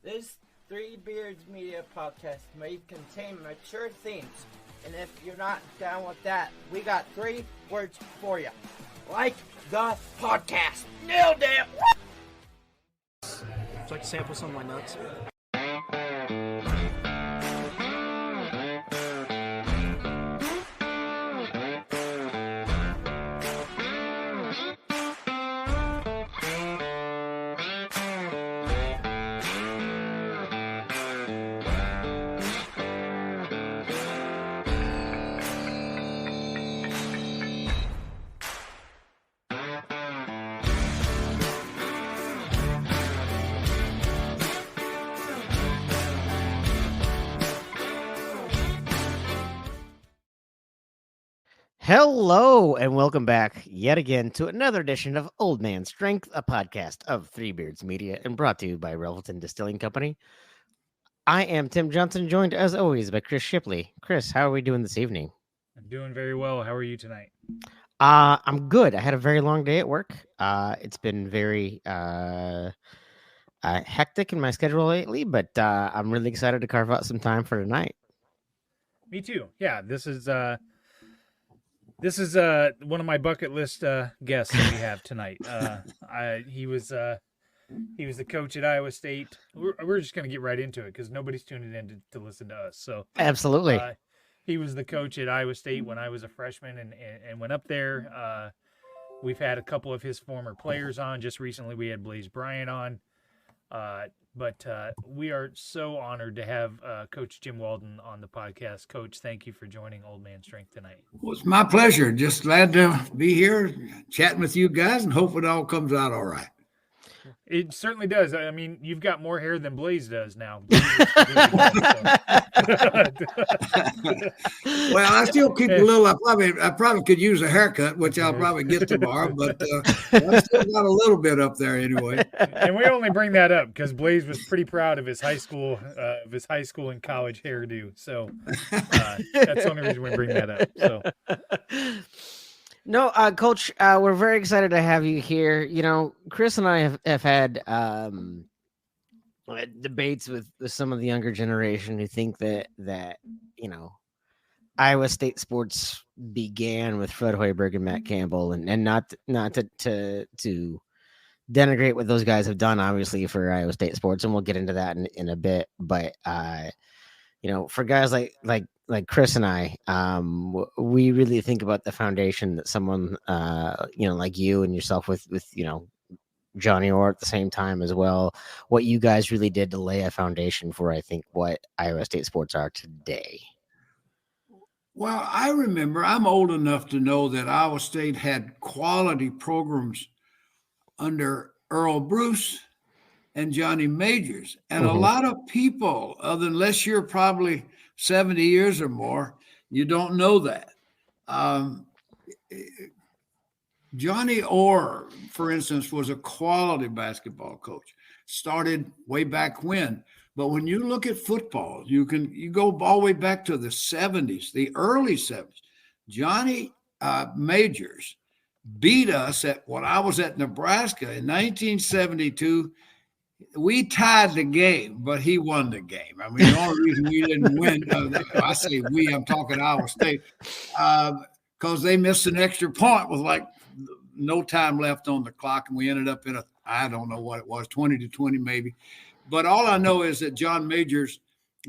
This Three Beards Media podcast may contain mature themes, and if you're not down with that, we got 3 words for you. Like the podcast. Nailed it! Would you like to sample some of my nuts? Hello and welcome back yet again to another edition of Old Man Strength, a podcast of Three Beards Media and brought to you by Relvaton Distilling Company. I am Tim Johnson, joined as always by Chris Shipley. Chris, how are we doing this evening? I'm doing very well. How are you tonight? I'm good. I had a very long day at work. It's been very hectic in my schedule lately, but I'm really excited to carve out some time for tonight. Me too. Yeah, this is one of my bucket list guests that we have tonight. He was the coach at Iowa State. We're just gonna get right into it because nobody's tuning in to listen to us. So absolutely, he was the coach at Iowa State when I was a freshman and went up there. We've had a couple of his former players on. Just recently, we had Blaze Bryant on. But we are so honored to have Coach Jim Walden on the podcast. Coach, thank you for joining Old Man Strength tonight. Well, it's my pleasure. Just glad to be here chatting with you guys and hope it all comes out all right. It certainly does. I mean, you've got more hair than Blaze does now. Well, I still keep a little. I probably could use a haircut, which I'll probably get tomorrow. But I still got a little bit up there anyway. And we only bring that up because Blaze was pretty proud of his high school, and college hairdo. So that's the only reason we bring that up. So. No, Coach, we're very excited to have you here. You know, Chris and I have had debates with some of the younger generation who think that you know, Iowa State sports began with Fred Hoiberg and Matt Campbell, and not to denigrate what those guys have done, obviously, for Iowa State sports, and we'll get into that in a bit. But you know, for guys like Chris and I, we really think about the foundation that someone, you know, like you and yourself with, you know, Johnny Orr at the same time as well, what you guys really did to lay a foundation for, I think, what Iowa State sports are today. Well, I remember, I'm old enough to know that Iowa State had quality programs under Earl Bruce and Johnny Majors. And a lot of people, unless you're probably 70 years or more, you don't know that. Johnny Orr, for instance, was a quality basketball coach. Started way back when. But when you look at football, you go all the way back to the 70s, the early 70s. Johnny Majors beat us when I was at Nebraska in 1972. We tied the game, but he won the game. I mean, the only reason we didn't win, I say we, I'm talking Iowa State, because they missed an extra point with like no time left on the clock, and we ended up in I don't know what it was, 20-20 maybe. But all I know is that John Majors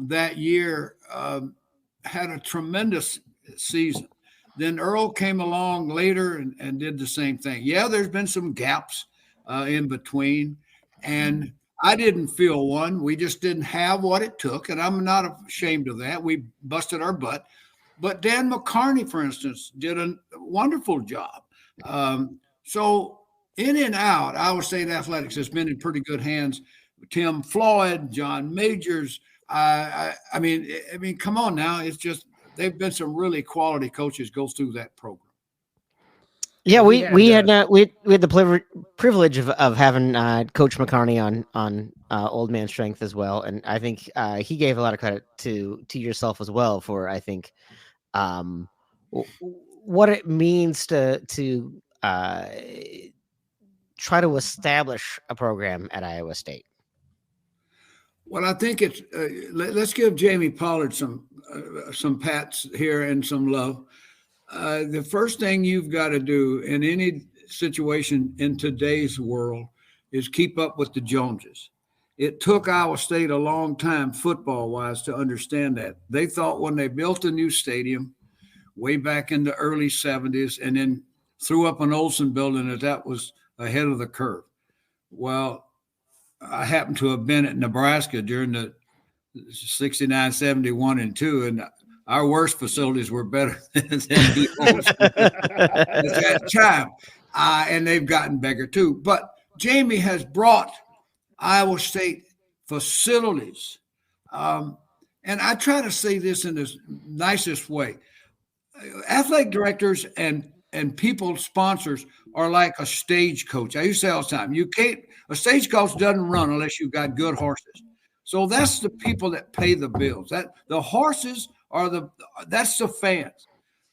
that year had a tremendous season. Then Earl came along later and did the same thing. Yeah, there's been some gaps in between, and I didn't feel one. We just didn't have what it took, and I'm not ashamed of that. We busted our butt. But Dan McCarney, for instance, did a wonderful job. So in and out, Iowa State athletics has been in pretty good hands. Tim Floyd, John Majors. I mean, come on now. It's just they've been some really quality coaches go through that program. Yeah, we had the privilege of having Coach McCarney on Old Man Strength as well, and I think he gave a lot of credit to yourself as well for, I think, what it means to try to establish a program at Iowa State. Well, I think it's let's give Jamie Pollard some pats here and some love. The first thing you've got to do in any situation in today's world is keep up with the Joneses. It took Iowa State a long time, football wise, to understand that. They thought when they built a new stadium way back in the early 70s and then threw up an Olsen building that was ahead of the curve. Well, I happened to have been at Nebraska during the 69, 71, and 2, and our worst facilities were better than the at that time. And they've gotten bigger too. But Jamie has brought Iowa State facilities. And I try to say this in the nicest way. Athletic directors and people, sponsors, are like a stagecoach. I used to say all the time, a stagecoach doesn't run unless you've got good horses. So that's the people that pay the bills. That the horses that's the fans.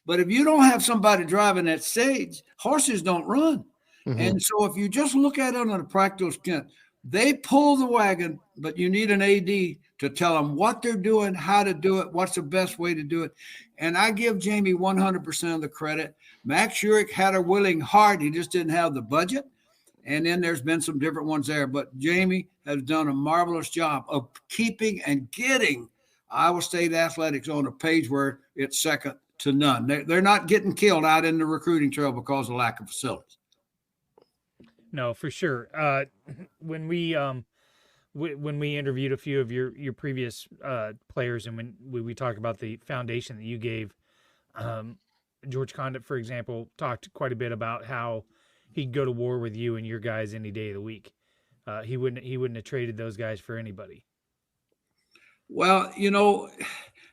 But if you don't have somebody driving that stage, horses don't run. Mm-hmm. And so if you just look at it on a practical extent, they pull the wagon, but you need an AD to tell them what they're doing, how to do it, what's the best way to do it. And I give Jamie 100% of the credit. Max Schurig had a willing heart. He just didn't have the budget. And then there's been some different ones there. But Jamie has done a marvelous job of keeping and getting Iowa State athletics on a page where it's second to none. They're not getting killed out in the recruiting trail because of lack of facilities. No, for sure. When we interviewed a few of your previous players, and when we talked about the foundation that you gave, George Condit, for example, talked quite a bit about how he'd go to war with you and your guys any day of the week. He wouldn't have traded those guys for anybody. Well,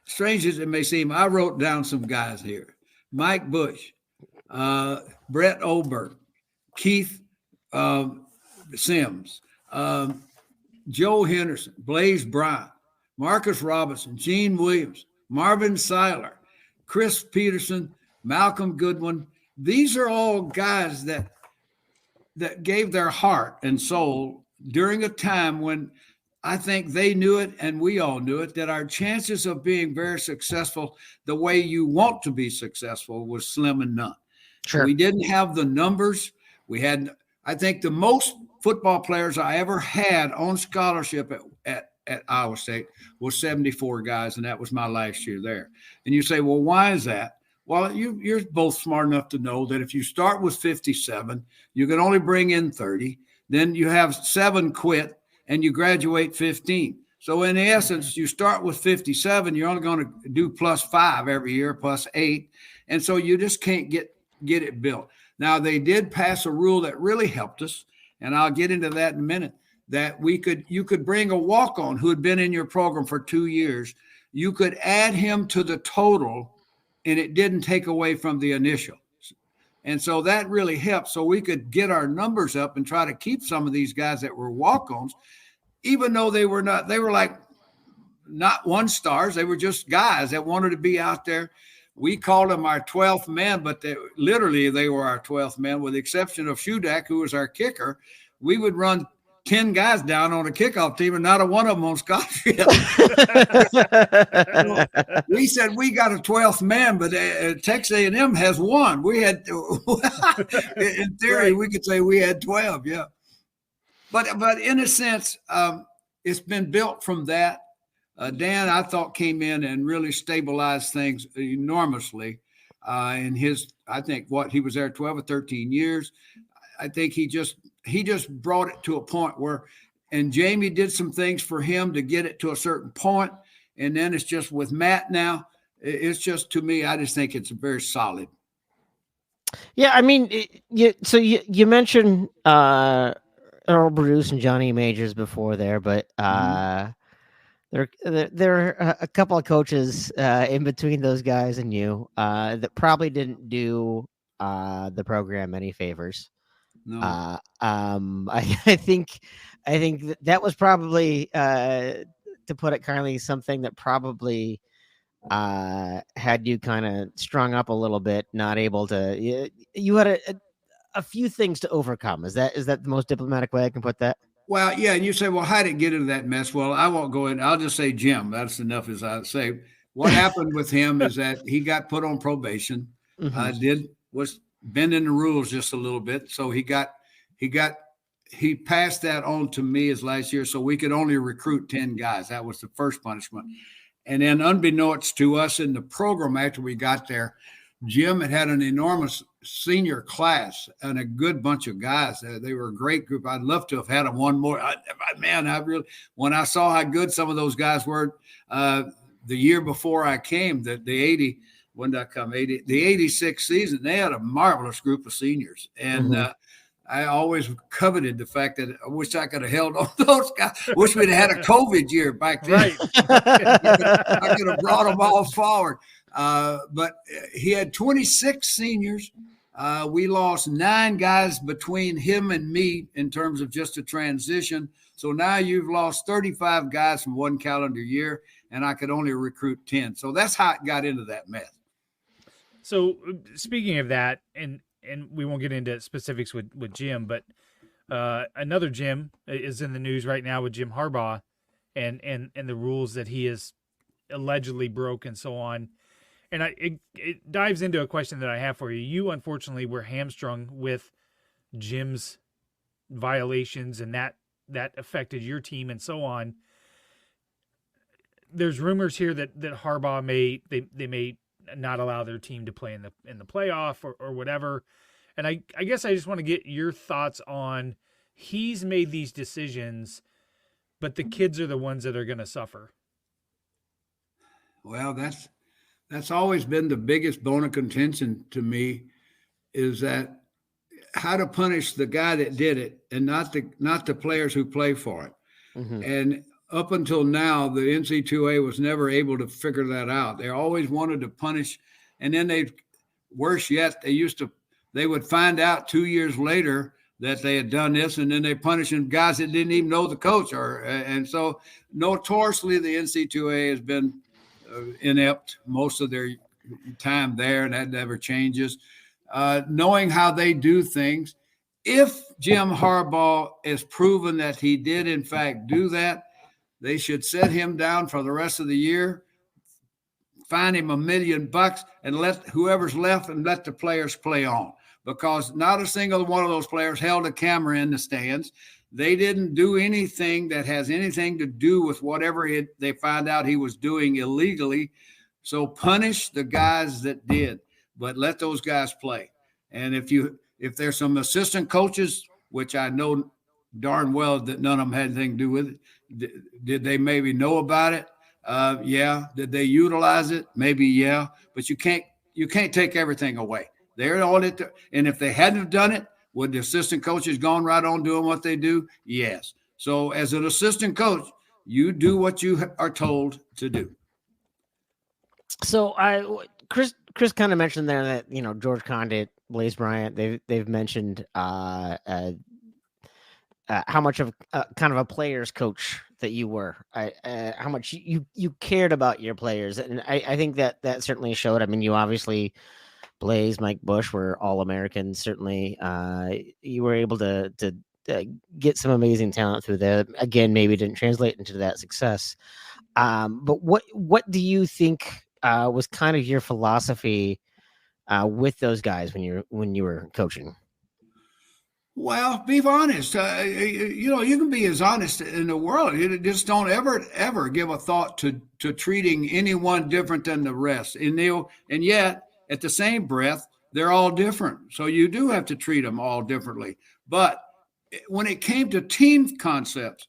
strange as it may seem, I wrote down some guys here: Mike Bush, Brett Oberg, Keith Sims, Joe Henderson, Blaze Bryant, Marcus Robinson, Gene Williams, Marvin Seiler, Chris Peterson, Malcolm Goodwin. These are all guys that gave their heart and soul during a time when I think they knew it and we all knew it, that our chances of being very successful the way you want to be successful was slim and none. Sure. We didn't have the numbers. We had, I think, the most football players I ever had on scholarship at Iowa State was 74 guys, and that was my last year there. And you say, well, why is that? Well, you're both smart enough to know that if you start with 57, you can only bring in 30. Then you have 7 quit, and you graduate 15. So in essence, you start with 57. You're only going to do +5 every year, +8. And so you just can't get it built. Now, they did pass a rule that really helped us, and I'll get into that in a minute, that you could bring a walk-on who had been in your program for 2 years. You could add him to the total, and it didn't take away from the initial. And so that really helped. So we could get our numbers up and try to keep some of these guys that were walk-ons, even though they were like not 1-stars. They were just guys that wanted to be out there. We called them our 12th man, but they were our 12th man, with the exception of Shudak, who was our kicker. We would run 10 guys down on a kickoff team, and not a one of them on scholarship. We said we got a 12th man, but Texas A&M has one. We had, in theory, we could say we had 12, yeah. But in a sense, it's been built from that. Dan, I thought, came in and really stabilized things enormously. In his, I think, he was there 12 or 13 years. I think he just brought it to a point where, and Jamie did some things for him to get it to a certain point. And then it's just with Matt now, it's just, to me, I just think it's very solid. Yeah, I mean, you mentioned Earl Bruce and Johnny Majors before there, but there are a couple of coaches in between those guys and you that probably didn't do the program any favors. No. I think that was probably, to put it kindly, something that probably had you kind of strung up a little bit, not able to. You had a few things to overcome. Is that the most diplomatic way I can put that? Well, yeah, and you say, well, how did it get into that mess? Well, I won't go in. I'll just say Jim. That's enough as I say. What happened with him is that he got put on probation. Was bending the rules just a little bit. So he passed that on to me as last year. So we could only recruit 10 guys. That was the first punishment. And then unbeknownst to us in the program after we got there, Jim had an enormous senior class and a good bunch of guys. They were a great group. I'd love to have had them one more. When I saw how good some of those guys were the year before I came, the 86 season, they had a marvelous group of seniors. And I always coveted the fact that I wish I could have held on those guys. Wish we'd had a COVID year back then. Right. I could have brought them all forward. But he had 26 seniors. We lost 9 guys between him and me in terms of just a transition. So now you've lost 35 guys from one calendar year, and I could only recruit 10. So that's how it got into that mess. So speaking of that, and we won't get into specifics with Jim, but another Jim is in the news right now with Jim Harbaugh and the rules that he has allegedly broke and so on. And it dives into a question that I have for you. You, unfortunately, were hamstrung with Jim's violations, and that affected your team and so on. There's rumors here that Harbaugh may not allow their team to play in the playoff or whatever. And I guess I just want to get your thoughts on, he's made these decisions, but the kids are the ones that are going to suffer. Well, that's always been the biggest bone of contention to me, is that how to punish the guy that did it and not the players who play for it. And up until now, the NC2A was never able to figure that out. They always wanted to punish, and then worse yet, they would find out 2 years later that they had done this, and then they punishing guys that didn't even know the coach. And so notoriously, the NC2A has been inept most of their time there, and that never changes. Knowing how they do things, if Jim Harbaugh is proven that he did in fact do that, they should set him down for the rest of the year, fine him $1 million, and let whoever's left and let the players play on. Because not a single one of those players held a camera in the stands. They didn't do anything that has anything to do with whatever they find out he was doing illegally. So punish the guys that did, but let those guys play. And if there's some assistant coaches, which I know darn well that none of them had anything to do with it, did they maybe know about it? Yeah. Did they utilize it? Maybe, yeah. But you can't take everything away. They're on it. And if they hadn't have done it, would the assistant coaches gone right on doing what they do? Yes. So as an assistant coach, you do what you are told to do. So Chris kind of mentioned there that, George Condit, Blaze Bryant, they've mentioned how much of kind of a player's coach that you were, how much you cared about your players. And I think that certainly showed. I mean, you obviously, Blaze, Mike Bush were All-Americans. Certainly, you were able to get some amazing talent through there. Again, maybe didn't translate into that success. But what do you think was kind of your philosophy with those guys when you were coaching? Well, be honest. You can be as honest in the world. You just don't ever give a thought to treating anyone different than the rest. And yet, at the same breath, they're all different. So you do have to treat them all differently. But when it came to team concepts,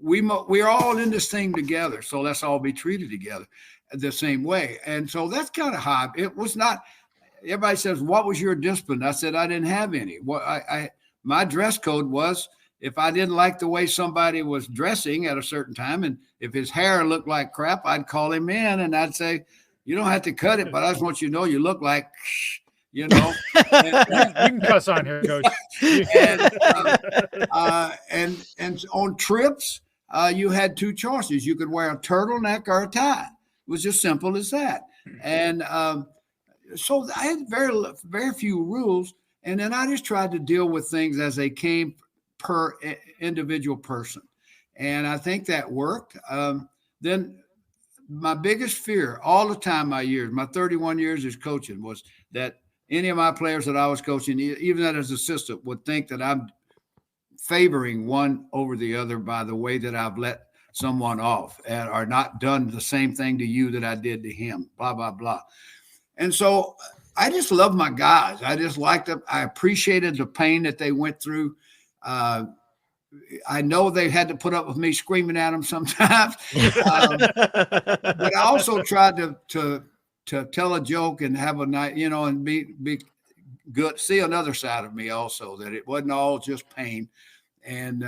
we're all in this thing together. So let's all be treated together the same way. And so that's kind of how it was not. Everybody says, what was your discipline? I said, I didn't have any. My dress code was, if I didn't like the way somebody was dressing at a certain time, and if his hair looked like crap, I'd call him in and I'd say, you don't have to cut it, but I just want you to know you look like, You can cuss on here, Coach. and on trips, you had two choices. You could wear a turtleneck or a tie. It was just simple as that. And so I had very few rules. And then I just tried to deal with things as they came per individual person. And I think that worked. Then my biggest fear all the time, my 31 years as coaching, was that any of my players that I was coaching, even that as assistant, would think that I'm favoring one over the other by the way that I've let someone off or not done the same thing to you that I did to him, blah, blah, blah. And so I just love my guys. I just liked them. I appreciated the pain that they went through. I know they had to put up with me screaming at them sometimes, but I also tried to tell a joke and have a night, and be good. See another side of me also, that it wasn't all just pain. And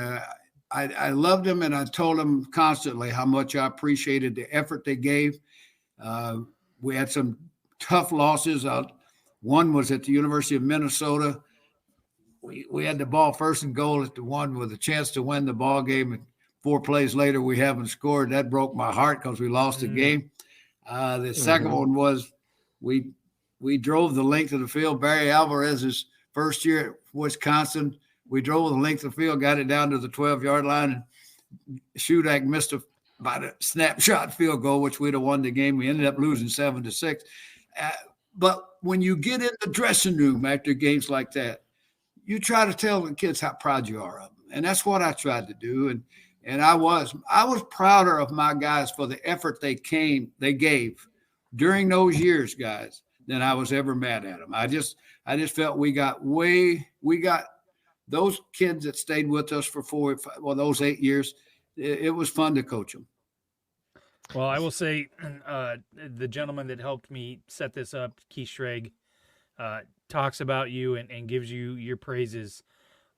I loved them, and I told them constantly how much I appreciated the effort they gave. We had some tough losses. One was at the University of Minnesota. We had the ball first and goal at the one with a chance to win the ball game. And 4 plays later, we haven't scored. That broke my heart because we lost the game. The second one was we drove the length of the field. Barry Alvarez's first year at Wisconsin, we drove the length of the field, got it down to the 12-yard line, and Shudak missed about a snapshot field goal, which we'd have won the game. We ended up losing 7-6. But when you get in the dressing room after games like that, you try to tell the kids how proud you are of them. And that's what I tried to do. And I was prouder of my guys for the effort they gave during those years, guys, than I was ever mad at them. I just felt we got those kids that stayed with us for those 8 years. It was fun to coach them. Well, I will say the gentleman that helped me set this up, Keith Schrag, talks about you and gives you your praises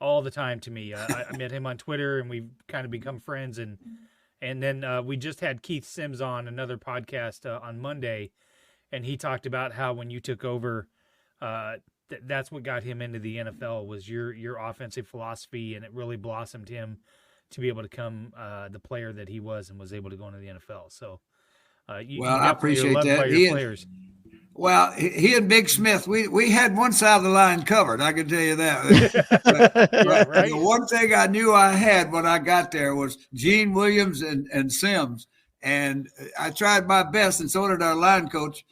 all the time to me. I met him on Twitter, and we've kind of become friends. And then we just had Keith Sims on another podcast on Monday, and he talked about how when you took over, that's what got him into the NFL was your offensive philosophy, and it really blossomed him to be able to become the player that he was and was able to go into the NFL. So, I appreciate that. Well, he and Big Smith, we had one side of the line covered. I can tell you that. but right? The one thing I knew I had when I got there was Gene Williams and Sims, and I tried my best, and so did our line coach.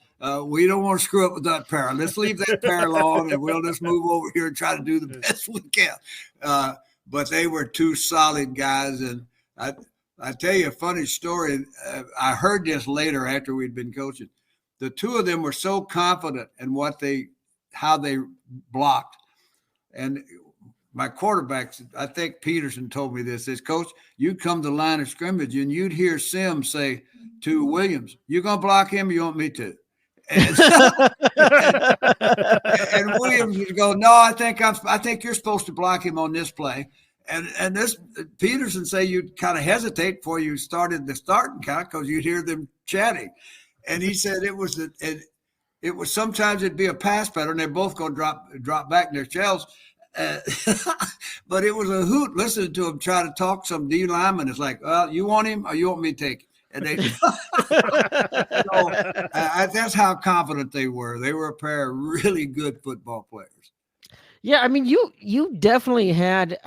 We don't want to screw up with that pair. Let's leave that pair alone, and we'll just move over here and try to do the best we can. But they were two solid guys, and I tell you a funny story. I heard this later after we'd been coaching. The two of them were so confident in how they blocked. And my quarterbacks, I think Peterson told me this, is, Coach, you'd come to the line of scrimmage and you'd hear Sims say to Williams, you going to block him or you want me to? And Williams would go, no, I think you're supposed to block him on this play. And this Peterson say you'd kind of hesitate before you started the starting count because you'd hear them chatting. And he said it was sometimes it'd be a pass pattern. They're both going to drop back in their shells. But it was a hoot listening to him try to talk some D lineman. It's like, well, you want him or you want me to take him? And they, that's how confident they were. They were a pair of really good football players. Yeah, I mean, you definitely had,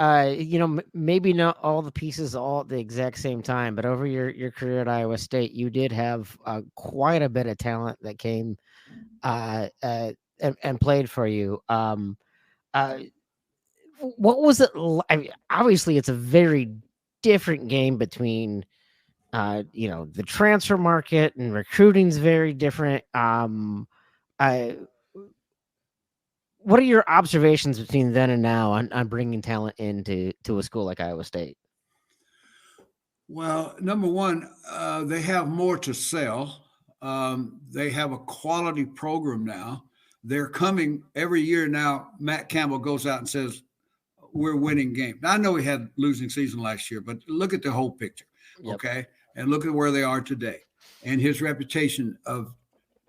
maybe not all the pieces all at the exact same time, but over your career at Iowa State, you did have quite a bit of talent that came and played for you. What was it? I mean, obviously, it's a very different game between, the transfer market and recruiting's very different. What are your observations between then and now on bringing talent into a school like Iowa State? Well, number one, they have more to sell. They have a quality program now. They're coming every year now. Matt Campbell goes out and says, we're winning games. Now, I know he had losing season last year, but look at the whole picture, okay? And look at where they are today and his reputation of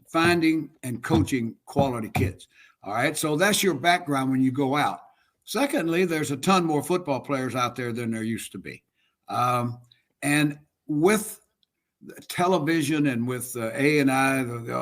finding and coaching quality kids. All right, so that's your background when you go out. Secondly, there's a ton more football players out there than there used to be. And with television and with A&I,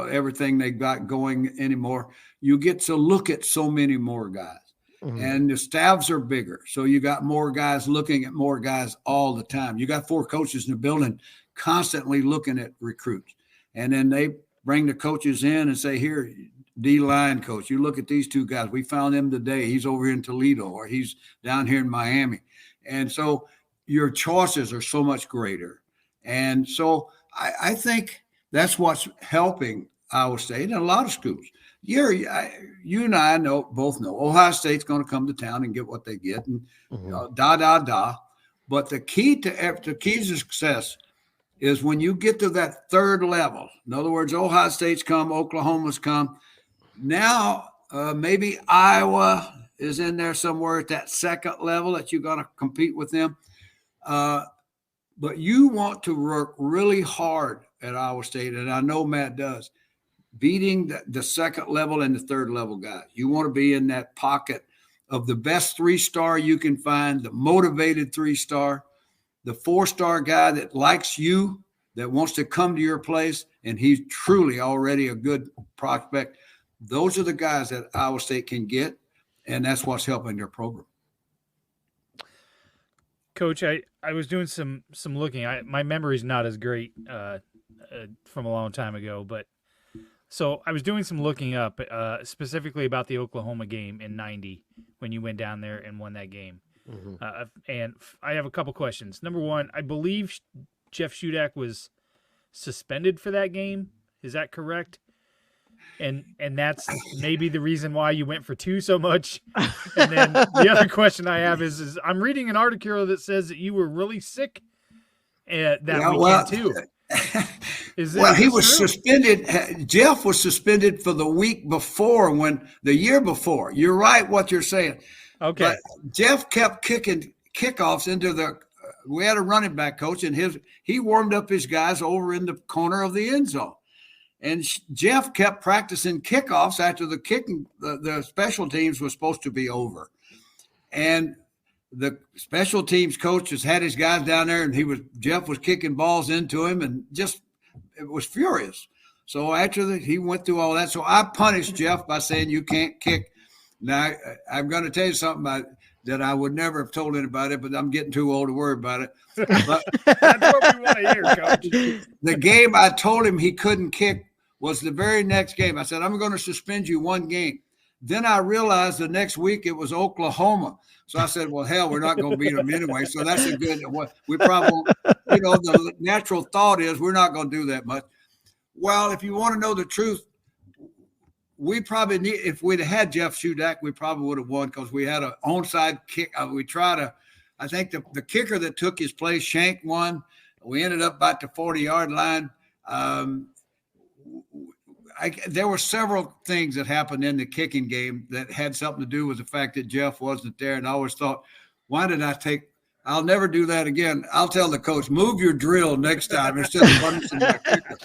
everything they got going anymore, you get to look at so many more guys. and the staffs are bigger. So you got more guys looking at more guys all the time. You got 4 coaches in the building constantly looking at recruits. And then they bring the coaches in and say, here, D-line coach, you look at these 2 guys. We found him today. He's over here in Toledo, or he's down here in Miami. And so your choices are so much greater. And so I think that's what's helping Iowa State and a lot of schools. You and I both know Ohio State's going to come to town and get what they get, and But the key to success is when you get to that third level. In other words, Ohio State's come, Oklahoma's come. Now maybe Iowa is in there somewhere at that second level that you're going to compete with them. But you want to work really hard at Iowa State, and I know Matt does, beating the second level and the third level guys. You want to be in that pocket of the best 3-star you can find, the motivated 3-star, the 4-star guy that likes you, that wants to come to your place, and he's truly already a good prospect. Those are the guys that Iowa State can get, and that's what's helping their program. Coach, I was doing some looking. My memory's not as great from a long time ago, but so I was doing some looking up specifically about the Oklahoma game in '90 when you went down there and won that game. And I have a couple questions. Number one, I believe Jeff Shudak was suspended for that game. Is that correct? And that's maybe the reason why you went for 2 so much. And then the other question I have is I'm reading an article that says that you were really sick that weekend too. He was suspended. Jeff was suspended for the week before, the year before. You're right what you're saying. Okay. But Jeff kept kicking kickoffs into we had a running back coach, and he warmed up his guys over in the corner of the end zone. And Jeff kept practicing kickoffs after the special teams was supposed to be over. And the special teams coach has had his guys down there, and Jeff was kicking balls into him, and it was furious. So after he went through all that, so I punished Jeff by saying, you can't kick. Now, I'm going to tell you something that I would never have told anybody, but I'm getting too old to worry about it. But that's what we want to hear, Coach. The game I told him he couldn't kick was the very next game. I said, I'm going to suspend you 1 game. Then I realized the next week it was Oklahoma. So I said, well, hell, we're not going to beat them anyway. So that's a good – we probably won't, the natural thought is we're not going to do that much. Well, if you want to know the truth, we probably if we'd had Jeff Shudak, we probably would have won because we had an onside kick. I think the kicker that took his place, Shank, won. We ended up about the 40-yard line. There were several things that happened in the kicking game that had something to do with the fact that Jeff wasn't there. And I always thought, why did I I'll never do that again. I'll tell the coach, move your drill next time instead of punishing my kicker.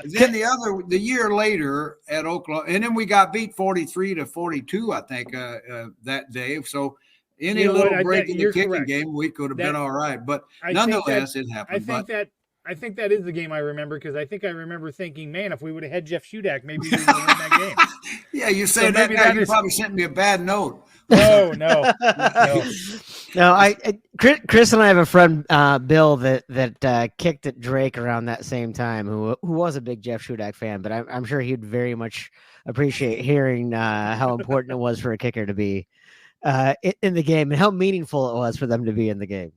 Then the year later at Oklahoma, and then we got beat 43-42, I think, that day. So any little break in the kicking game, we could have been all right. But nonetheless, it happened. I think that is the game I remember because I think I remember thinking, man, if we would have had Jeff Shudak, maybe we would have won that game. Yeah, you say so that guy, you probably sent me a bad note. No. No, Chris and I have a friend, Bill, that kicked at Drake around that same time, who was a big Jeff Shudak fan, but I'm sure he'd very much appreciate hearing how important it was for a kicker to be in the game and how meaningful it was for them to be in the game.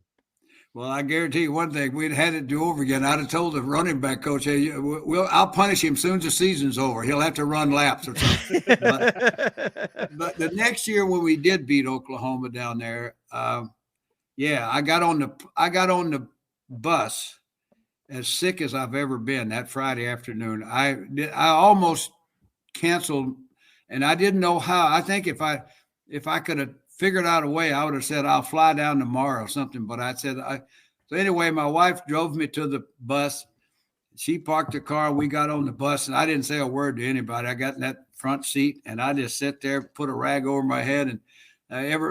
Well, I guarantee you one thing: we'd had it do over again. I'd have told the running back coach, "Hey, I'll punish him as soon as the season's over. He'll have to run laps or something." but the next year when we did beat Oklahoma down there, I got on the bus as sick as I've ever been that Friday afternoon. I almost canceled, and I didn't know how. I think if I could have figured out a way, I would have said, I'll fly down tomorrow or something. But I said, so anyway, my wife drove me to the bus. She parked the car. We got on the bus, and I didn't say a word to anybody. I got in that front seat, and I just sit there, put a rag over my head, and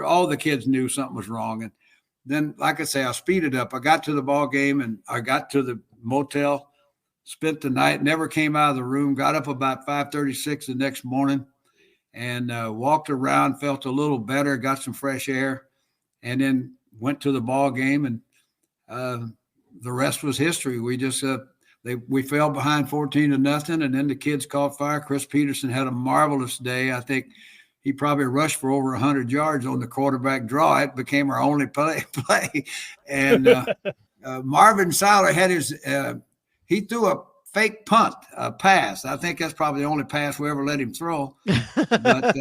all the kids knew something was wrong. And then, like I say, I speeded up. I got to the ball game, and I got to the motel, spent the night, never came out of the room, got up about 5:36 the next morning. and walked around, felt a little better, got some fresh air, and then went to the ball game, and the rest was history. We just we fell behind 14-0, and then the kids caught fire. Chris Peterson had a marvelous day. I think he probably rushed for over 100 yards on the quarterback draw. It became our only play. And Marvin Siler had he threw a fake punt, pass. I think that's probably the only pass we ever let him throw. But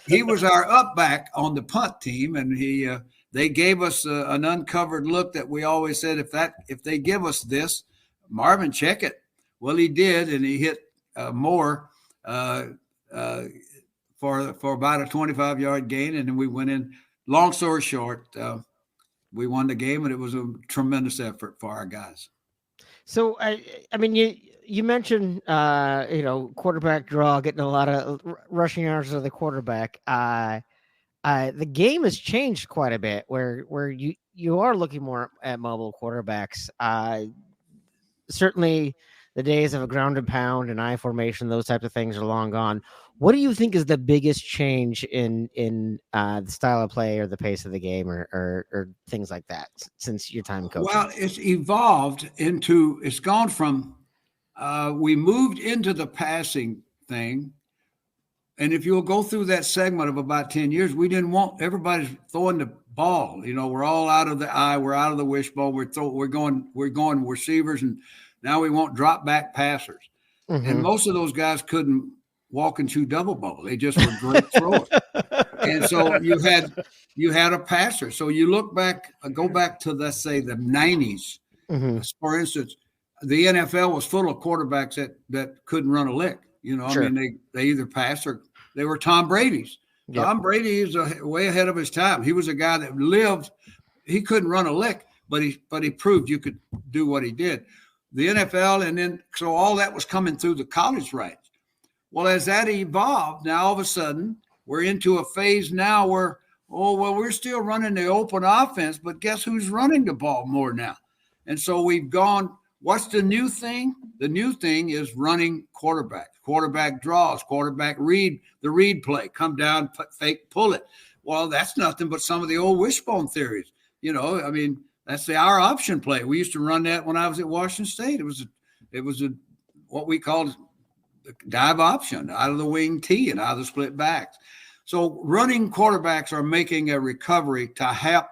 he was our up back on the punt team, and they gave us an uncovered look that we always said, if they give us this, Marvin, check it. Well, he did, and he hit Moore for about a 25-yard gain, and then we went in. Long story short, we won the game, and it was a tremendous effort for our guys. So, I mean, you mentioned, quarterback draw, getting a lot of rushing yards of the quarterback. The game has changed quite a bit where you are looking more at mobile quarterbacks. Certainly the days of a ground and pound and I formation, those types of things are long gone. What do you think is the biggest change in the style of play or the pace of the game or things like that since your time coaching? Well, it's evolved it's gone from, we moved into the passing thing. And if you'll go through that segment of about 10 years, we didn't want everybody's throwing the ball. We're all out of the eye. We're out of the wishbone. We're going receivers, and now we want drop back passers. Mm-hmm. And most of those guys couldn't walk and chew double ball. They just were great throwers. And so you had a passer. So you go back to, let's say, the 90s. Mm-hmm. For instance, the NFL was full of quarterbacks that couldn't run a lick. Sure. I mean, they either passed or they were Tom Brady's. Yep. Tom Brady is way ahead of his time. He was a guy that lived. He couldn't run a lick, but he proved you could do what he did. The NFL, and then so all that was coming through the college ranks. Well, as that evolved, now all of a sudden we're into a phase now where, we're still running the open offense, but guess who's running the ball more now? And so we've gone. What's the new thing? The new thing is running quarterback draws, quarterback read, the read play, come down, fake, pull it. Well, that's nothing but some of the old wishbone theories. That's our option play. We used to run that when I was at Washington State. It was what we called the dive option, out of the wing T and out of the split backs. So running quarterbacks are making a recovery to help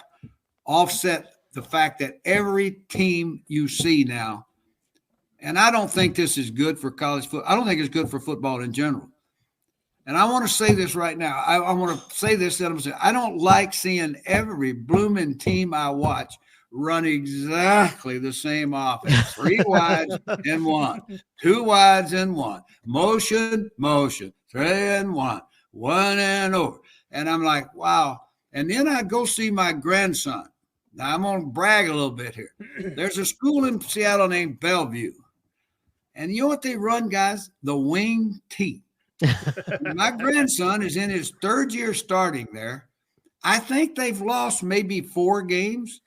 offset the fact that every team you see now, and I don't think this is good for college football. I don't think it's good for football in general. And I want to say this right now. I want to say this. I don't like seeing every blooming team I watch run exactly the same offense. 3 wides and 1, 2 wides and 1, motion, 3 and 1, 1 and over. And I'm like, wow. And then I go see my grandson. Now, I'm going to brag a little bit here. There's a school in Seattle named Bellevue. And you know what they run, guys? The wing T. My grandson is in his 3rd year starting there. I think they've lost maybe 4 games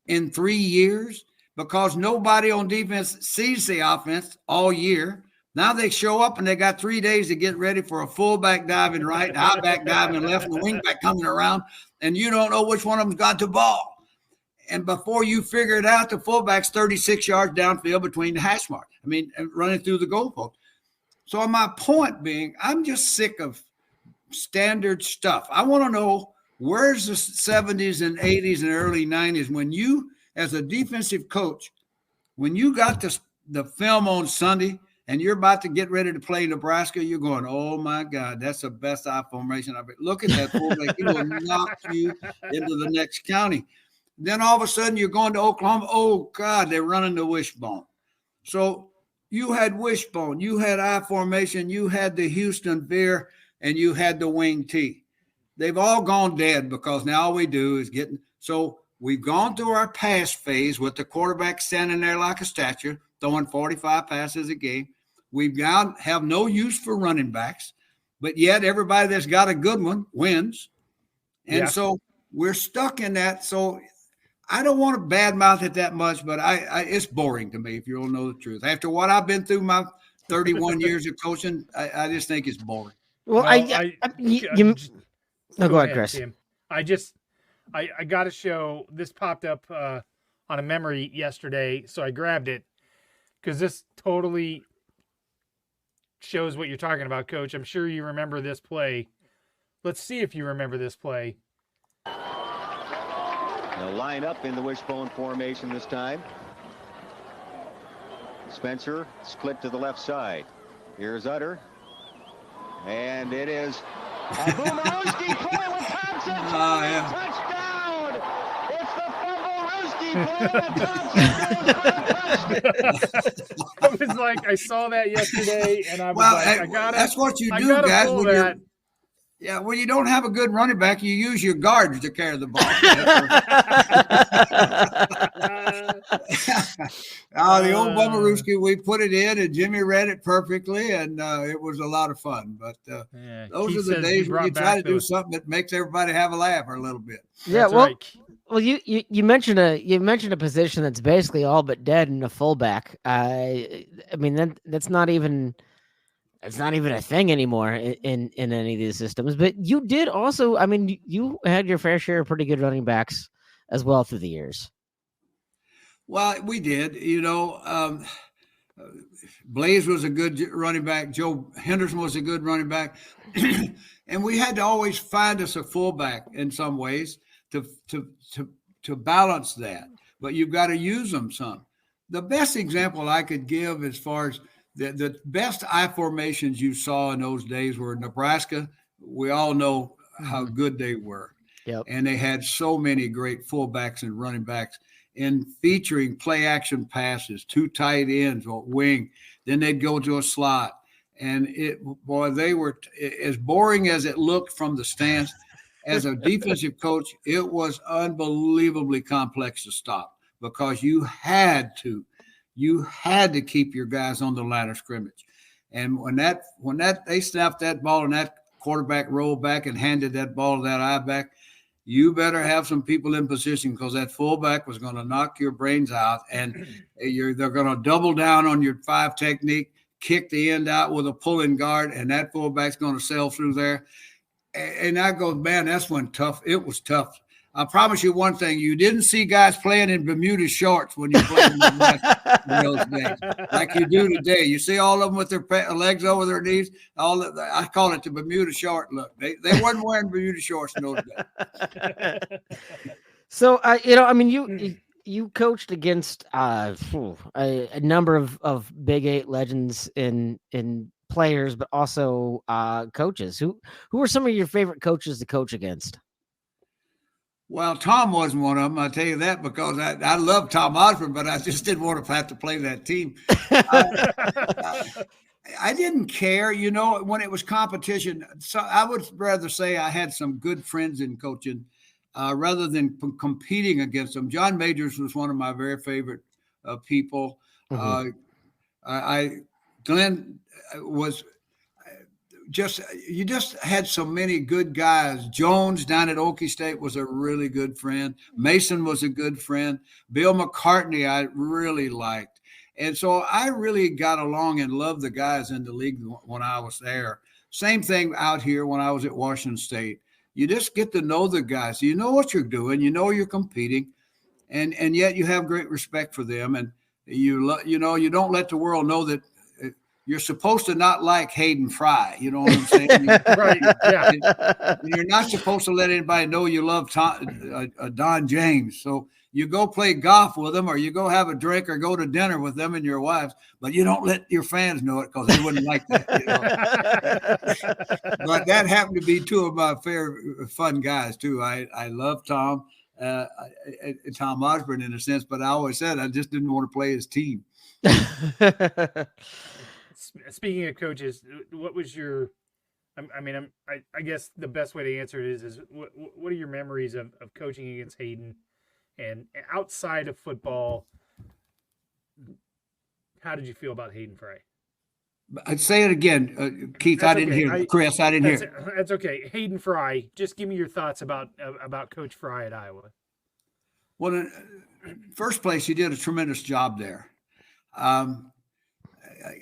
in 3 years because nobody on defense sees the offense all year. Now they show up and they got 3 days to get ready for a fullback diving right, a halfback diving left, and the wingback coming around, and you don't know which one of them's got the ball. And before you figure it out, the fullback's 36 yards downfield between the hash marks. Running through the goalpost. So my point being, I'm just sick of standard stuff. I want to know where's the 70s and 80s and early 90s when you, as a defensive coach, when you got the film on Sunday and you're about to get ready to play Nebraska, you're going, oh, my God, that's the best I formation I've ever. Look at that fullback. He will knock you into the next county. Then all of a sudden you're going to Oklahoma. Oh, God, they're running the wishbone. So you had wishbone, you had I formation, you had the Houston veer, and you had the wing T. They've all gone dead because now all we do is so we've gone through our pass phase with the quarterback standing there like a statue, throwing 45 passes a game. We've got have no use for running backs, but yet everybody that's got a good one wins. And so we're stuck in that. So I don't want to badmouth it that much, but it's boring to me if you don't know the truth. After what I've been through my 31 years of coaching, I just think it's boring. Well, no, go ahead, Chris. Tim. I got to show, this popped up on a memory yesterday, so I grabbed it because this totally shows what you're talking about, Coach. I'm sure you remember this play. Let's see if you remember this play. They'll line up in the wishbone formation this time. Spencer split to the left side. Here's Utter. And it is a Boomerooski play with Thompson. Touchdown! It's the Boomerooski play with Thompson. I was like, I saw that yesterday, and I was I got it. That's what you do, guys. When you don't have a good running back, you use your guards to carry the ball. The old Bummerooski, we put it in, and Jimmy read it perfectly, and it was a lot of fun. But those are the days when you try to do something that makes everybody have a laugh or a little bit. Yeah, well, you mentioned a position that's basically all but dead in a fullback. I mean that's not even. It's not even a thing anymore in any of these systems. But you did also, I mean, you had your fair share of pretty good running backs as well through the years. Well, we did. Blaze was a good running back. Joe Henderson was a good running back. And we had to always find us a fullback in some ways to balance that. But you've got to use them some. The best example I could give as far as the best I formations you saw in those days were Nebraska. We all know how good they were. Yep. And they had so many great fullbacks and running backs and featuring play action passes, 2 tight ends or wing. Then they'd go to a slot. And they were as boring as it looked from the stands. As a defensive coach, it was unbelievably complex to stop because you had to keep your guys on the line of scrimmage. And when they snapped that ball and that quarterback rolled back and handed that ball to that eye back, you better have some people in position because that fullback was going to knock your brains out, and they're going to double down on your 5 technique, kick the end out with a pulling guard, and that fullback's going to sail through there. And I go, man, that's when tough. It was tough. I promise you one thing: you didn't see guys playing in Bermuda shorts when you played in those days, like you do today. You see all of them with their legs over their knees. I call it the Bermuda short look. They weren't wearing Bermuda shorts in those days. So, you coached against a number of Big 8 legends in players, but also coaches. Who were some of your favorite coaches to coach against? Well, Tom wasn't one of them. I'll tell you that because I love Tom Osborne, but I just didn't want to have to play that team. I didn't care, when it was competition. So I would rather say I had some good friends in coaching rather than competing against them. John Majors was one of my very favorite people. Glenn was you just had so many good guys. Jones down at Okie State was a really good friend. Mason was a good friend. Bill McCartney I really liked. And so I really got along and loved the guys in the league when I was there. Same thing out here when I was at Washington State. You just get to know the guys. You know what you're doing. You know you're competing. And yet you have great respect for them. And you don't let the world know that you're supposed to not like Hayden Fry. You know what I'm saying? Right. Yeah. You're not supposed to let anybody know you love Don James. So you go play golf with them or you go have a drink or go to dinner with them and your wives, but you don't let your fans know it because they wouldn't like that. But that happened to be 2 of my fun guys too. I love Tom Osborne in a sense, but I always said I just didn't want to play his team. Speaking of coaches, what was your? I guess the best way to answer it is what are your memories of coaching against Hayden, and outside of football? How did you feel about Hayden Fry? I'd say it again, Keith. I didn't hear. Chris, I didn't hear. That's okay. Hayden Fry. Just give me your thoughts about Coach Fry at Iowa. Well, in first place, he did a tremendous job there.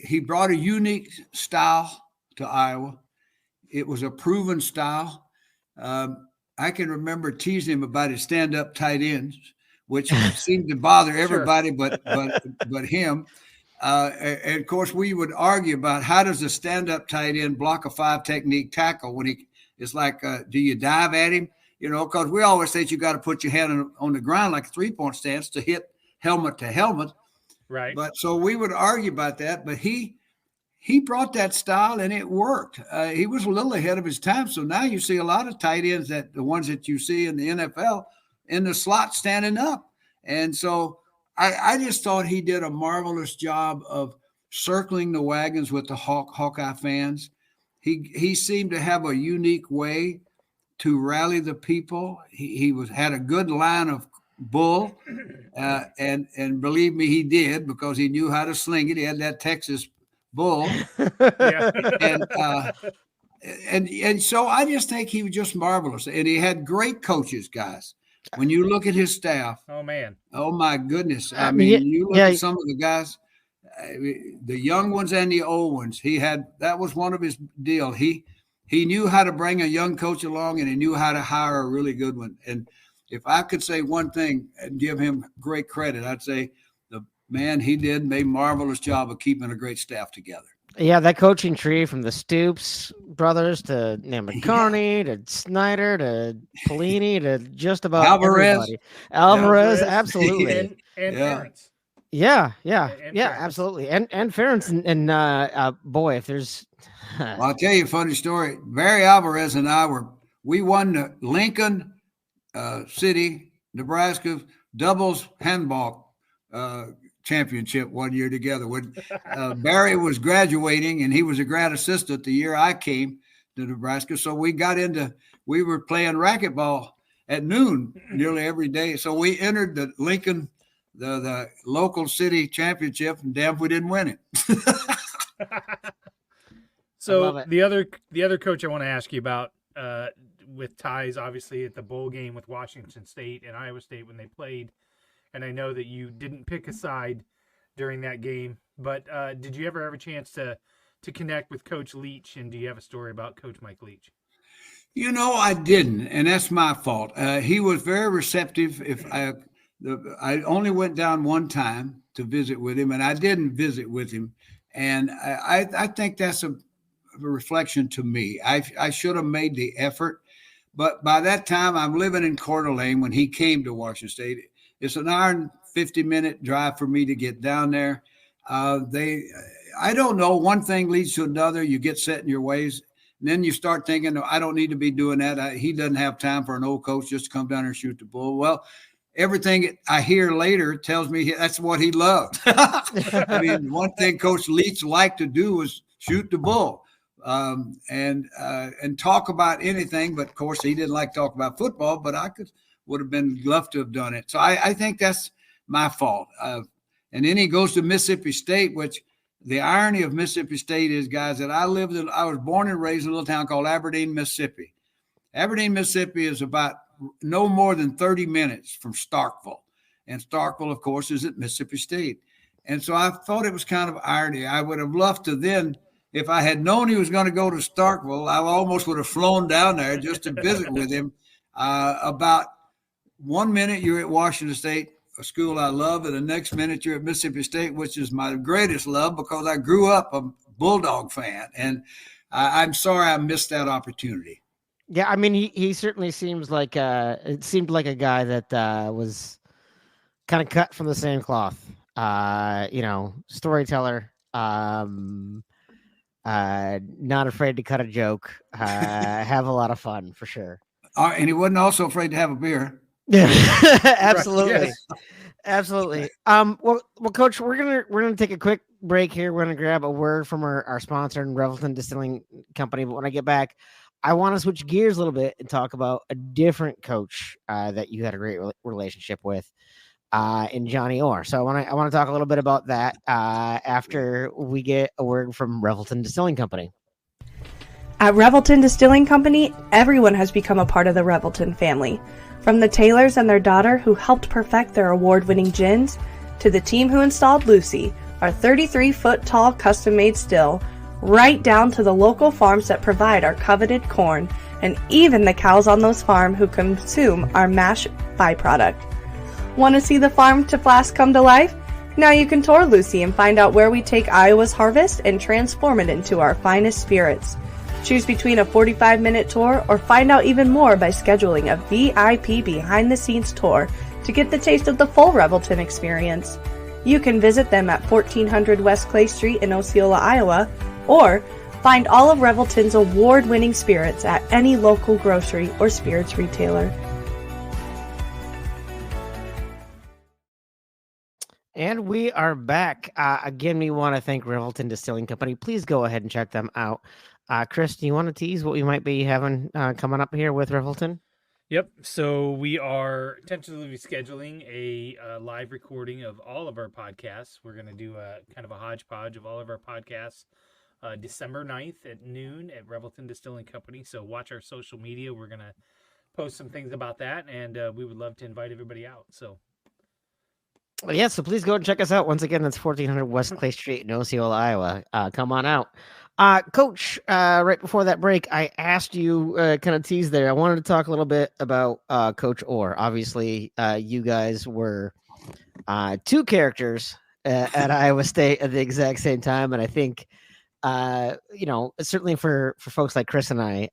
He brought a unique style to Iowa. it was a proven style. I can remember teasing him about his stand-up tight ends, which seemed to bother everybody but him. And of course, we would argue about how does a stand-up tight end block a 5 technique tackle when it's like, do you dive at him? Because we always say you got to put your hand on the ground like a 3-point stance to hit helmet to helmet. Right. But so we would argue about that, but he brought that style and it worked. He was a little ahead of his time. So now you see a lot of tight ends, that the ones that you see in the NFL, in the slot standing up. And so I just thought he did a marvelous job of circling the wagons with the Hawkeye fans. He seemed to have a unique way to rally the people. He had a good line of bull, and believe me, he did, because he knew how to sling it. He had that Texas bull, and so I just think he was just marvelous, and he had great coaches, guys. When you look at his staff, oh man, oh my goodness! I mean, you look at some of the guys, the young ones and the old ones. That was one of his deal. He knew how to bring a young coach along, and he knew how to hire a really good one. And if I could say one thing and give him great credit, I'd say the man, he made a marvelous job of keeping a great staff together. Yeah, that coaching tree from the Stoops brothers to McCarney to Snyder to Pelini to just about everybody. Alvarez, absolutely. And Ferentz. Yeah, absolutely. And Ferentz and boy, if there's well, I'll tell you a funny story. Barry Alvarez and we won the Lincoln City, Nebraska doubles handball championship one year together. When Barry was graduating, and he was a grad assistant the year I came to Nebraska. So we were playing racquetball at noon nearly every day. So we entered the Lincoln, the local city championship, and damn if we didn't win it. So the other coach I want to ask you about, with ties obviously at the bowl game with Washington State and Iowa State when they played, and I know that you didn't pick a side during that game, but did you ever have a chance to connect with Coach Leach, and do you have a story about Coach Mike Leach? I didn't, and that's my fault. He was very receptive. I only went down one time to visit with him, and I didn't visit with him, and I think that's a reflection to me. I should have made the effort, but by that time I'm living in Coeur d'Alene when he came to Washington State. It's an hour and 50-minute drive for me to get down there. I don't know. One thing leads to another. You get set in your ways, and then you start thinking, I don't need to be doing that. He doesn't have time for an old coach just to come down there and shoot the bull. Well, everything I hear later tells me that's what he loved. I mean, one thing Coach Leach liked to do was shoot the bull. And talk about anything, but of course he didn't like to talk about football, but would have been love to have done it. So I think that's my fault. And then he goes to Mississippi State, which the irony of Mississippi State is, guys, that I was born and raised in a little town called Aberdeen, Mississippi. Aberdeen, Mississippi is about no more than 30 minutes from Starkville. And Starkville, of course, is at Mississippi State. And so I thought it was kind of irony. I would have loved to then, if I had known he was going to go to Starkville, I almost would have flown down there just to visit with him. About 1 minute you're at Washington State, a school I love, and the next minute you're at Mississippi State, which is my greatest love because I grew up a Bulldog fan. And I'm sorry I missed that opportunity. Yeah, I mean, he certainly seemed like a guy that was kind of cut from the same cloth. Storyteller. Not afraid to cut a joke, have a lot of fun for sure. And he wasn't also afraid to have a beer. Yeah, absolutely. Right, yes. Absolutely. Well, Coach, we're gonna take a quick break here. We're gonna grab a word from our sponsor, Revelton Distilling Company. But when I get back, I want to switch gears a little bit and talk about a different coach that you had a great relationship with. In Johnny Orr. So I want to talk a little bit about that after we get a word from Revelton Distilling Company. At Revelton Distilling Company, everyone has become a part of the Revelton family. From the Taylors and their daughter who helped perfect their award-winning gins, to the team who installed Lucy, our 33-foot tall custom-made still, right down to the local farms that provide our coveted corn, and even the cows on those farms who consume our mash byproduct. Want to see the farm to flask come to life? Now you can tour Lucy and find out where we take Iowa's harvest and transform it into our finest spirits. Choose between a 45-minute tour or find out even more by scheduling a VIP behind-the-scenes tour to get the taste of the full Revelton experience. You can visit them at 1400 West Clay Street in Osceola, Iowa, or find all of Revelton's award-winning spirits at any local grocery or spirits retailer. And we are back. Again, we want to thank Revelton Distilling Company. Please go ahead and check them out. Chris, do you want to tease what we might be having coming up here with Revelton? Yep. So we are tentatively scheduling a live recording of all of our podcasts. We're going to do a kind of a hodgepodge of all of our podcasts December 9th at noon at Revelton Distilling Company. So watch our social media. We're going to post some things about that, and we would love to invite everybody out. So. Yeah, so please go and check us out. Once again, that's 1400 West Clay Street in Osceola, Iowa. Come on out. Coach, right before that break, I asked you, kind of teased there, I wanted to talk a little bit about Coach Orr. Obviously, you guys were two characters at Iowa State at the exact same time. And I think, certainly for folks like Chris and I,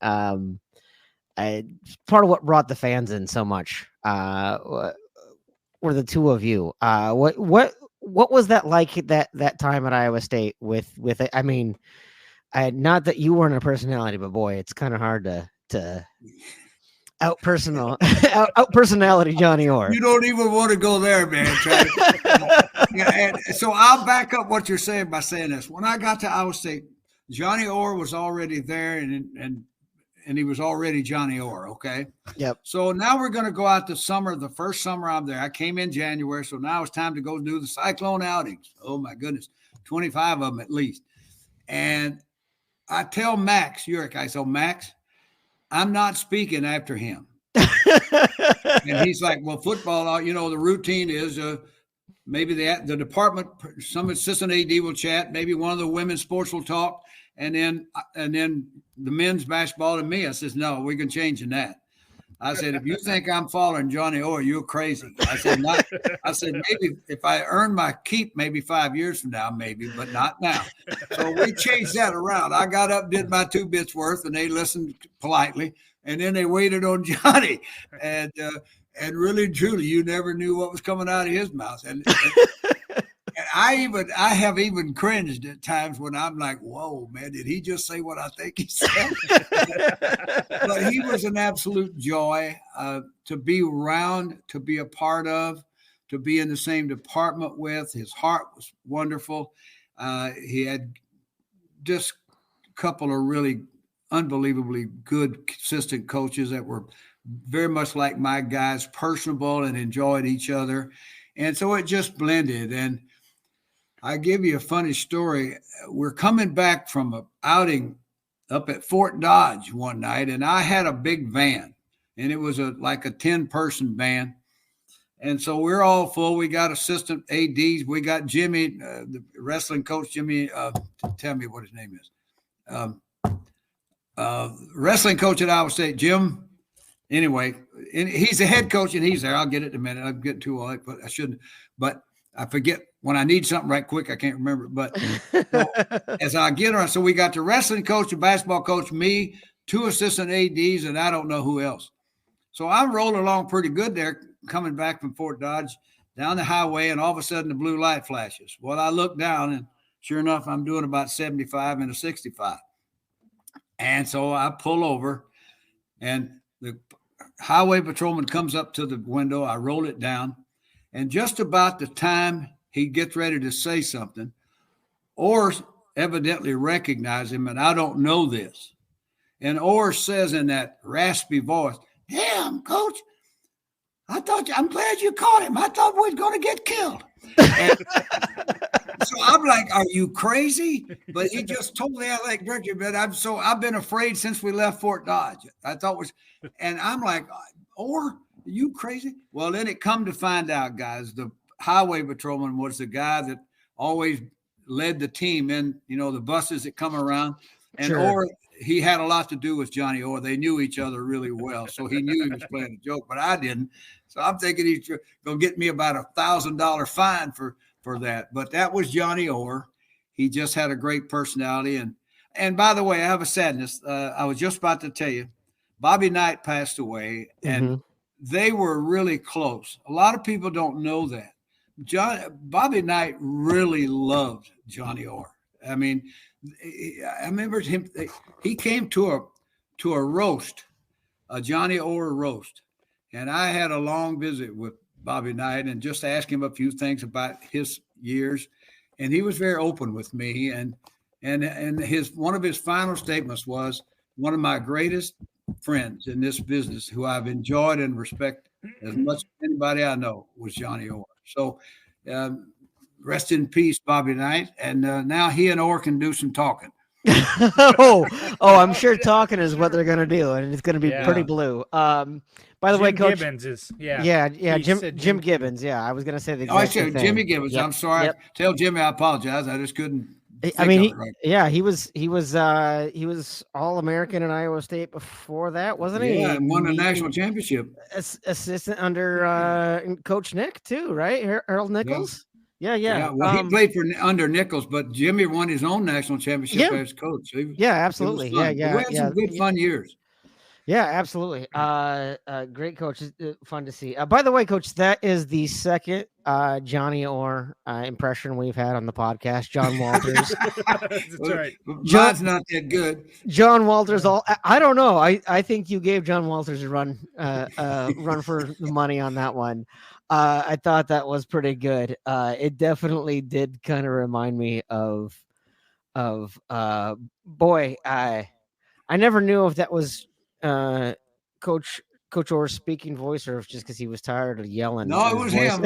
part of what brought the fans in so much were the two of you. What was that like that time at Iowa State with it? I mean, not that you weren't a personality, but boy, it's kind of hard to out personality Johnny Orr. You don't even want to go there, man. And so I'll back up what you're saying by saying this. When I got to Iowa State, Johnny Orr was already there, and he was already Johnny Orr. Okay. Yep. So now we're going to go out this summer. The first summer I'm there, I came in January. So now it's time to go do the Cyclone outings. Oh my goodness. 25 of them at least. And I tell Max Urick, I said, Max, I'm not speaking after him. And he's like, well, football, the routine is maybe the department, some assistant AD will chat, maybe one of the women's sports will talk, and then the men's basketball and me. I says, no, we can change in that. I said, if you think I'm following Johnny Orr, you're crazy. I said, maybe if I earn my keep, maybe 5 years from now, maybe, but not now. So we changed that around. I got up, did my 2 bits worth, and they listened politely, and then they waited on Johnny. And really, truly, you never knew what was coming out of his mouth. And I have even cringed at times when I'm like, whoa, man, did he just say what I think he said? But he was an absolute joy to be around, to be a part of, to be in the same department with. His heart was wonderful. He had just a couple of really unbelievably good, consistent coaches that were very much like my guys, personable and enjoyed each other. And so it just blended. And I give you a funny story. We're coming back from an outing up at Fort Dodge one night, and I had a big van, and it was like a 10-person van. And so we're all full. We got assistant ADs. We got Jimmy, the wrestling coach, Jimmy, tell me what his name is. Wrestling coach at Iowa State, Jim. Anyway, and he's the head coach, and he's there. I'll get it in a minute. I'm getting too old, but I shouldn't. But I forget when I need something right quick. I can't remember. But so, as I get around, so we got the wrestling coach, the basketball coach, me, 2 assistant ADs, and I don't know who else. So I'm rolling along pretty good there, coming back from Fort Dodge down the highway, and all of a sudden the blue light flashes. Well, I look down, and sure enough, I'm doing about 75 and a 65. And so I pull over, and the highway patrolman comes up to the window. I roll it down. And just about the time he gets ready to say something, Orr evidently recognized him, and I don't know this. And Orr says in that raspy voice, damn, coach, I'm glad you caught him. I thought we was going to get killed. So I'm like, are you crazy? But he just told me athletic director, but I've been afraid since we left Fort Dodge. I thought and I'm like, Orr, are you crazy? Well, then it come to find out, guys, the highway patrolman was the guy that always led the team in, the buses that come around. And Sure. Orr, he had a lot to do with Johnny Orr. They knew each other really well. So he knew he was playing a joke, but I didn't. So I'm thinking he's going to get me about $1,000 fine for that. But that was Johnny Orr. He just had a great personality. And by the way, I have a sadness. I was just about to tell you, Bobby Knight passed away, and they were really close. A lot of people don't know that. Bobby Knight really loved Johnny Orr. I mean, I remember him. He came to a roast, a Johnny Orr roast, and I had a long visit with Bobby Knight and just asked him a few things about his years, and he was very open with me. And one of his final statements was, "One of my greatest friends in this business, who I've enjoyed and respect as much as anybody I know, was Johnny Orr." So, rest in peace, Bobby Knight. And now he and Orr can do some talking. I'm sure talking is what they're going to do, and it's going to be pretty blue. By the way, Coach Gibbons is Jim Gibbons. Yeah, I was going to say the exact same thing. Jimmy Gibbons. Yep. I'm sorry. Yep. Tell Jimmy I apologize. I just couldn't. He was All-American in Iowa State before that, wasn't he? Yeah, and won a national championship. Assistant under Coach Nick too, right? Harold Nichols. Yeah. Well, he played under Nichols, but Jimmy won his own national championship as coach. Absolutely. We had some good fun years. Yeah, absolutely. Great coach. Fun to see. By the way, Coach, that is the second Johnny Orr impression we've had on the podcast. John Walters. That's right. John's not that good. John Walters. I don't know. I think you gave John Walters a run for the money on that one. I thought that was pretty good. It definitely did kind of remind me of boy. I never knew if that was Coach Orr's speaking voice, or if just because he was tired of yelling. No, it was him.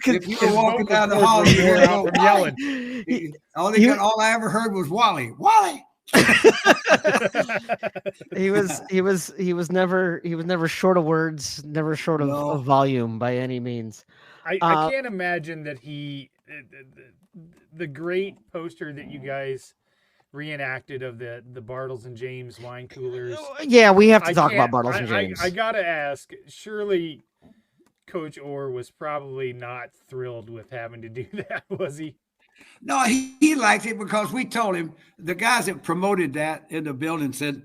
If you were walking down the hall, you hear him from yelling. All I ever heard was Wally. He was never short of words, never short of volume by any means. I can't imagine that the great poster that you guys reenacted of the Bartles and James wine coolers. Yeah, we have to talk about Bartles and James. I gotta ask, surely Coach Orr was probably not thrilled with having to do that, was he? No, he liked it because we told him, the guys that promoted that in the building said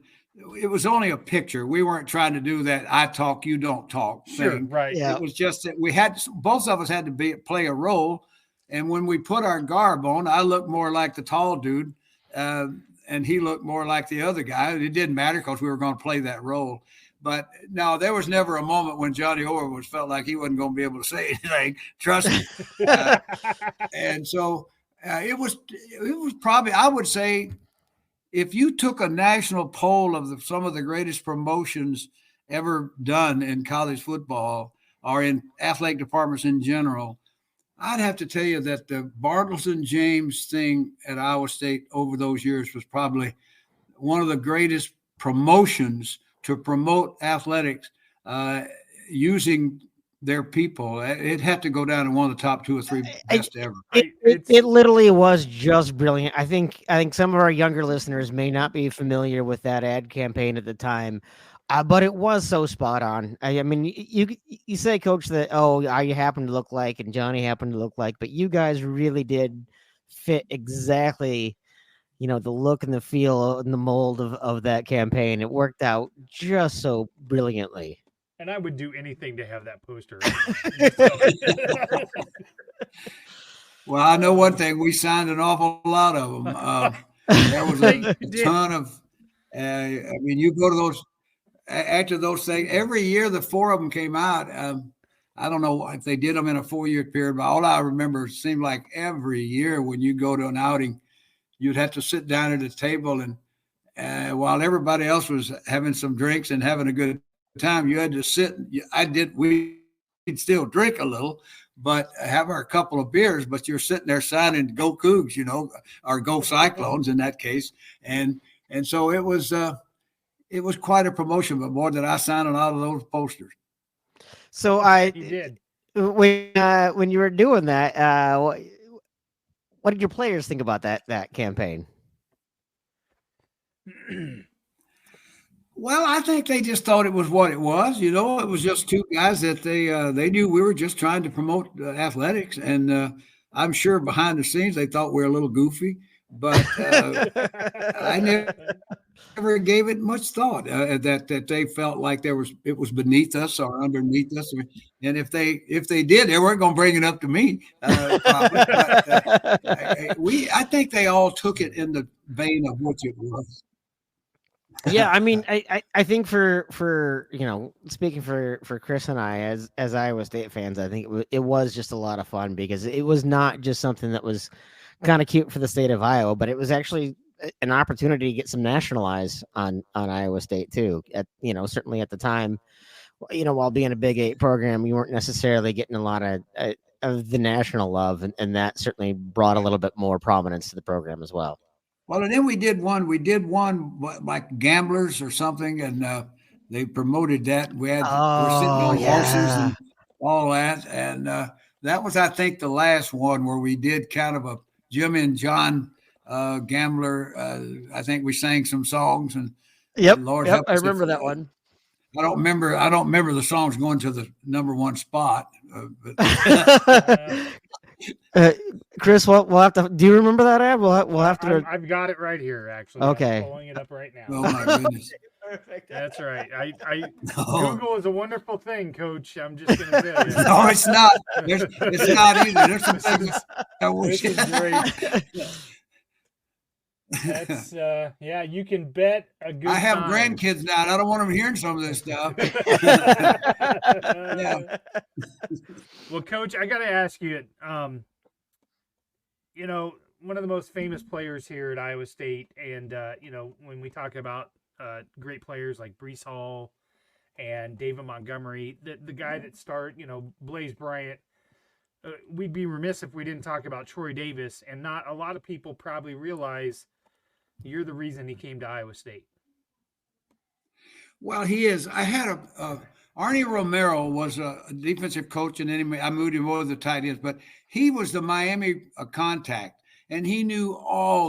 it was only a picture. We weren't trying to do that I talk, you don't talk thing. Sure, right. Yeah. It was just that both of us had to play a role. And when we put our garb on, I looked more like the tall dude, and he looked more like the other guy. It didn't matter because we were going to play that role. But no, there was never a moment when Johnny Orr felt like he wasn't going to be able to say anything. Trust me. And so it was probably, I would say, if you took a national poll of some of the greatest promotions ever done in college football or in athletic departments in general, I'd have to tell you that the Bartles and James thing at Iowa State over those years was probably one of the greatest promotions to promote athletics using their people. It had to go down to one of the top 2 or 3 best ever. It literally was just brilliant. I think some of our younger listeners may not be familiar with that ad campaign at the time. But it was so spot on. I mean, you say, Coach, that, I happen to look like and Johnny happened to look like, but you guys really did fit exactly, the look and the feel and the mold of that campaign. It worked out just so brilliantly. And I would do anything to have that poster. Well, I know one thing. We signed an awful lot of them. There was a ton of, you go to those, after those things, every year the 4 of them came out. I don't know if they did them in a 4-year period, but all I remember, it seemed like every year when you go to an outing, you'd have to sit down at a table, and while everybody else was having some drinks and having a good time, you had to sit. We'd still drink a little, but have our couple of beers, but you're sitting there signing Go Cougs, or Go Cyclones in that case. And so it was quite a promotion, but more than I signed a lot of those posters. So You did. when you were doing that, what did your players think about that campaign? Well, I think they just thought it was what it was. You know, it was just two guys that they knew we were just trying to promote athletics, and I'm sure behind the scenes they thought we were a little goofy, but I never gave it much thought that they felt like it was beneath us or underneath us, and if they did, they weren't going to bring it up to me. Probably. But, I think they all took it in the vein of which it was. Yeah, I mean, I think for speaking for Chris and I as Iowa State fans, I think it was just a lot of fun because it was not just something that was kind of cute for the state of Iowa, but it was actually an opportunity to get some national eyes on Iowa State too. Certainly at the time, while being a Big 8 program, you weren't necessarily getting a lot of the national love, and that certainly brought a little bit more prominence to the program as well. Well, and then we did one like Gamblers or something, and they promoted that. We're sitting on horses and all that, and that was, I think, the last one where we did kind of a Jim and John Gambler. I think we sang some songs, and Lord help us, I remember that one. I don't remember the songs going to the number one spot. Chris, we'll have to. Do you remember that ad? We'll have to. I've got it right here. Actually, okay. I'm pulling it up right now. Oh my goodness! Perfect. That's right. Google is a wonderful thing, Coach. I'm just going to tell you. No, it's not. It's not either. There's some things I wish. This is great. That's you can bet a good. I have time. grandkids now. And I don't want them hearing some of this stuff. Yeah. Well, Coach, I got to ask you. One of the most famous players here at Iowa State, and when we talk about great players like Brees Hall and David Montgomery, the guy that started, Blaze Bryant. We'd be remiss if we didn't talk about Troy Davis, and not a lot of people probably realize you're the reason he came to Iowa State. Well, he is. I had Arnie Romero was a defensive coach, and then I moved him over the tight ends, but he was the Miami contact, and he knew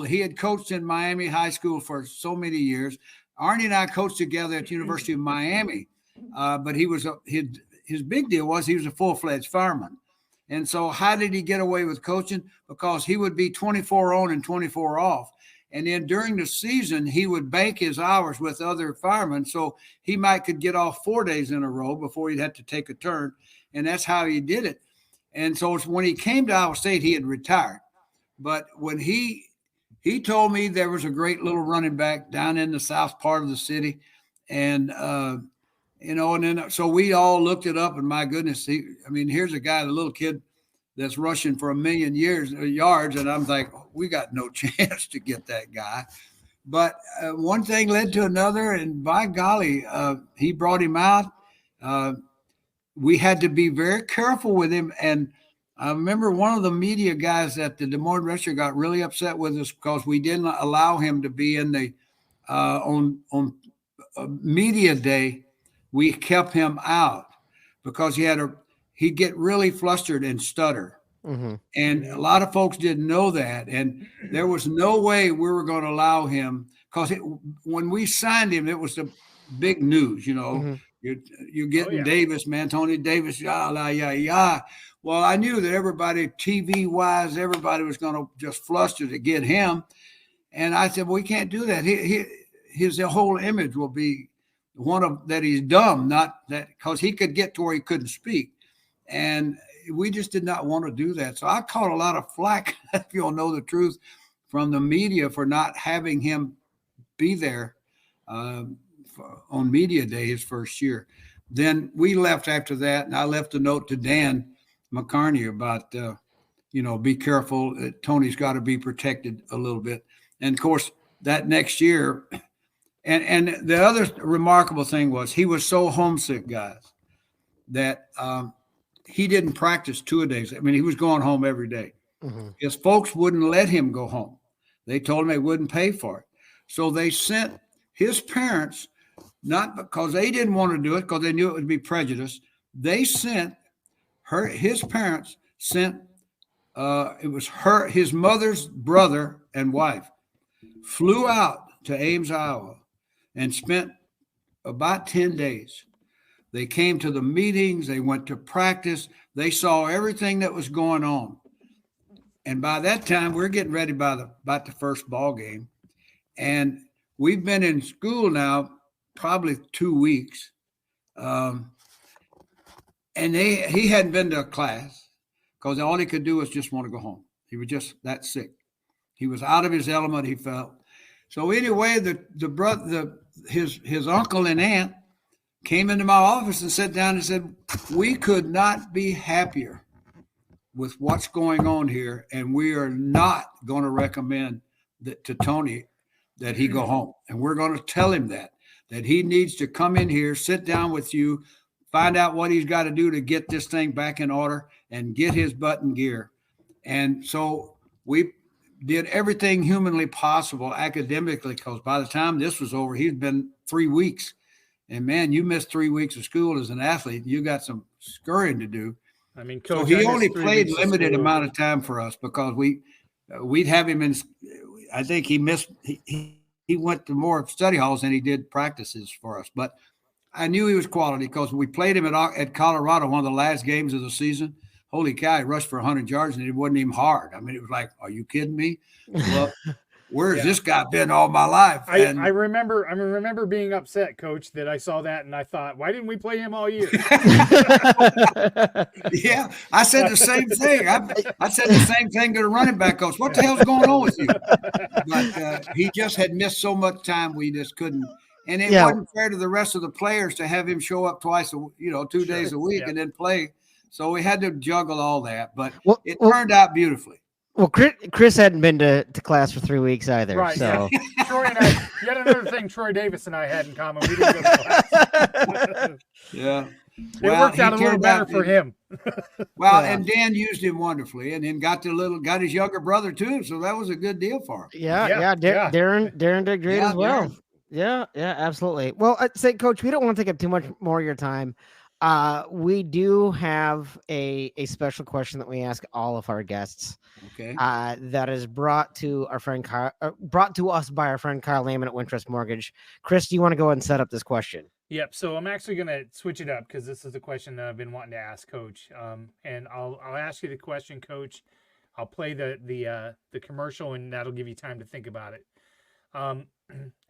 he had coached in Miami high school for so many years. Arnie and I coached together at the University of Miami, but he was his big deal was he was a full-fledged fireman. And so how did he get away with coaching? Because he would be 24 on and 24 off. And then during the season, he would bank his hours with other firemen. So he could get off 4 days in a row before he'd have to take a turn. And that's how he did it. And so when he came to Iowa State, he had retired. But when he told me there was a great little running back down in the south part of the city. And, and then so we all looked it up, and my goodness, here's a guy, the little kid that's rushing for 1 million yards, and I'm like, we got no chance to get that guy. But one thing led to another, and by golly, he brought him out. We had to be very careful with him, and I remember one of the media guys at the Des Moines Register got really upset with us because we didn't allow him to be in the on media day. We kept him out because he'd get really flustered and stutter. Mm-hmm. And a lot of folks didn't know that. And there was no way we were going to allow him because when we signed him, it was the big news, Mm-hmm. You're getting Davis, man, Tony Davis, yeah. Well, I knew that everybody, TV-wise, everybody was going to just fluster to get him. And I said, well, we can't do that. His whole image will be that he's dumb, not that because he could get to where he couldn't speak. And we just did not want to do that. So I caught a lot of flack, if you'll know the truth, from the media for not having him be there on media day his first year. Then we left after that, and I left a note to Dan McCarney about, be careful. Tony's got to be protected a little bit. And, of course, that next year – And the other remarkable thing was he was so homesick, guys, that he didn't practice 2 days. He was going home every day. Mm-hmm. His folks wouldn't let him go home. They told him they wouldn't pay for it. So they sent his parents, not because they didn't want to do it, because they knew it would be prejudice. They sent his parents sent, it was his mother's brother and wife flew out to Ames, Iowa, and spent about 10 days. They came to the meetings. They went to practice. They saw everything that was going on. And by that time, we're getting ready about the first ball game. And we've been in school now probably 2 weeks. And he hadn't been to a class because all he could do was just want to go home. He was just that sick. He was out of his element, he felt. So anyway, his uncle and aunt came into my office and sat down and said, we could not be happier with what's going on here, and we are not going to recommend that to Tony that he go home. And we're going to tell him that he needs to come in here, sit down with you, find out what he's got to do to get this thing back in order and get his butt in gear. And so we did everything humanly possible academically, because by the time this was over, he'd been 3 weeks. And, man, you missed 3 weeks of school as an athlete. You got some scurrying to do. I mean, Coach, so he only played limited amount of time for us because we'd have him in. I think he went to more study halls than he did practices for us. But I knew he was quality because we played him at Colorado, one of the last games of the season. Holy cow, he rushed for 100 yards, and it wasn't even hard. I mean, it was like, are you kidding me? Well, where's this guy been all my life? I remember being upset, Coach, that I saw that, and I thought, why didn't we play him all year? Yeah, I said the same thing. I said the same thing to the running back coach. What the hell's going on with you? But he just had missed so much time, we just couldn't. And it wasn't fair to the rest of the players to have him show up 2 days a week and then play. So we had to juggle all that, but it turned out beautifully. Well, Chris hadn't been to class for 3 weeks either. Right. So. Yeah. Troy and I, yet another thing Troy Davis and I had in common. We didn't go to class. Yeah. It worked out a little better for him. Well, and Dan used him wonderfully, and then got his younger brother too. So that was a good deal for him. Yeah. Darren did great as well. Darren. Yeah, absolutely. Well, I'd say, Coach, we don't want to take up too much more of your time. We do have a special question that we ask all of our guests. Okay. That is brought to us by our friend Kyle Lehman at Wintrust Mortgage. Chris, do you want to go ahead and set up this question? Yep. So I'm actually going to switch it up because this is the question that I've been wanting to ask Coach. And I'll ask you the question, Coach. I'll play the commercial, and that'll give you time to think about it.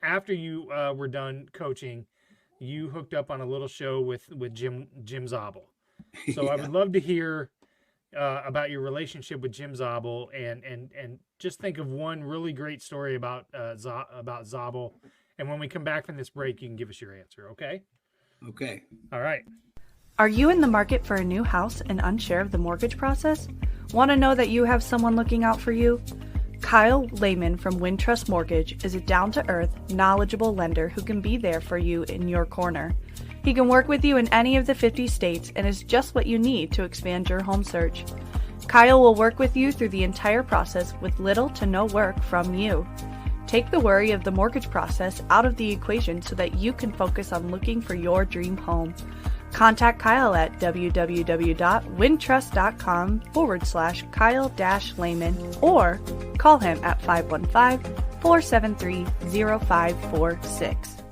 After you were done coaching, you hooked up on a little show with Jim Zabel. So I would love to hear about your relationship with Jim Zabel, and just think of one really great story about Zabel. And when we come back from this break, you can give us your answer. Okay? Okay. All right. Are you in the market for a new house and unsure of the mortgage process? Want to know that you have someone looking out for you? Kyle Lehman from Wintrust Mortgage is a down-to-earth, knowledgeable lender who can be there for you in your corner. He can work with you in any of the 50 states and is just what you need to expand your home search. Kyle will work with you through the entire process with little to no work from you. Take the worry of the mortgage process out of the equation so that you can focus on looking for your dream home. Contact Kyle at www.wintrust.com/Kyle-Lehman or call him at 515-473-0546.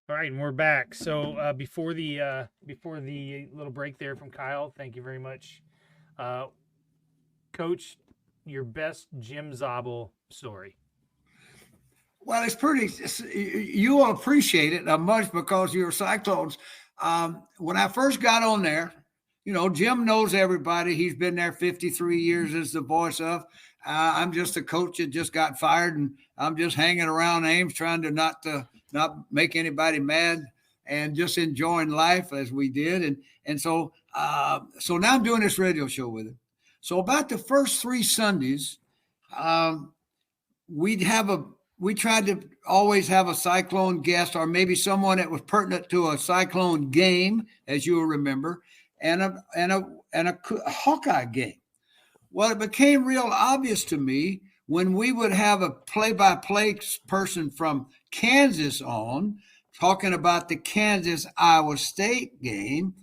All right, and we're back. So before the little break there from Kyle, thank you very much, Coach. Your best Jim Zabel story. Well, it's pretty. You will appreciate it much because you're Cyclones. When I first got on there, Jim knows everybody. He's been there 53 years as the voice of. I'm just a coach that just got fired, and I'm just hanging around Ames trying to not make anybody mad and just enjoying life as we did. And so now I'm doing this radio show with him. So about the first 3 Sundays, we tried to always have a Cyclone guest or maybe someone that was pertinent to a Cyclone game, as you'll remember, and a Hawkeye game. Well, it became real obvious to me when we would have a play-by-play person from Kansas on talking about the Kansas-Iowa State game.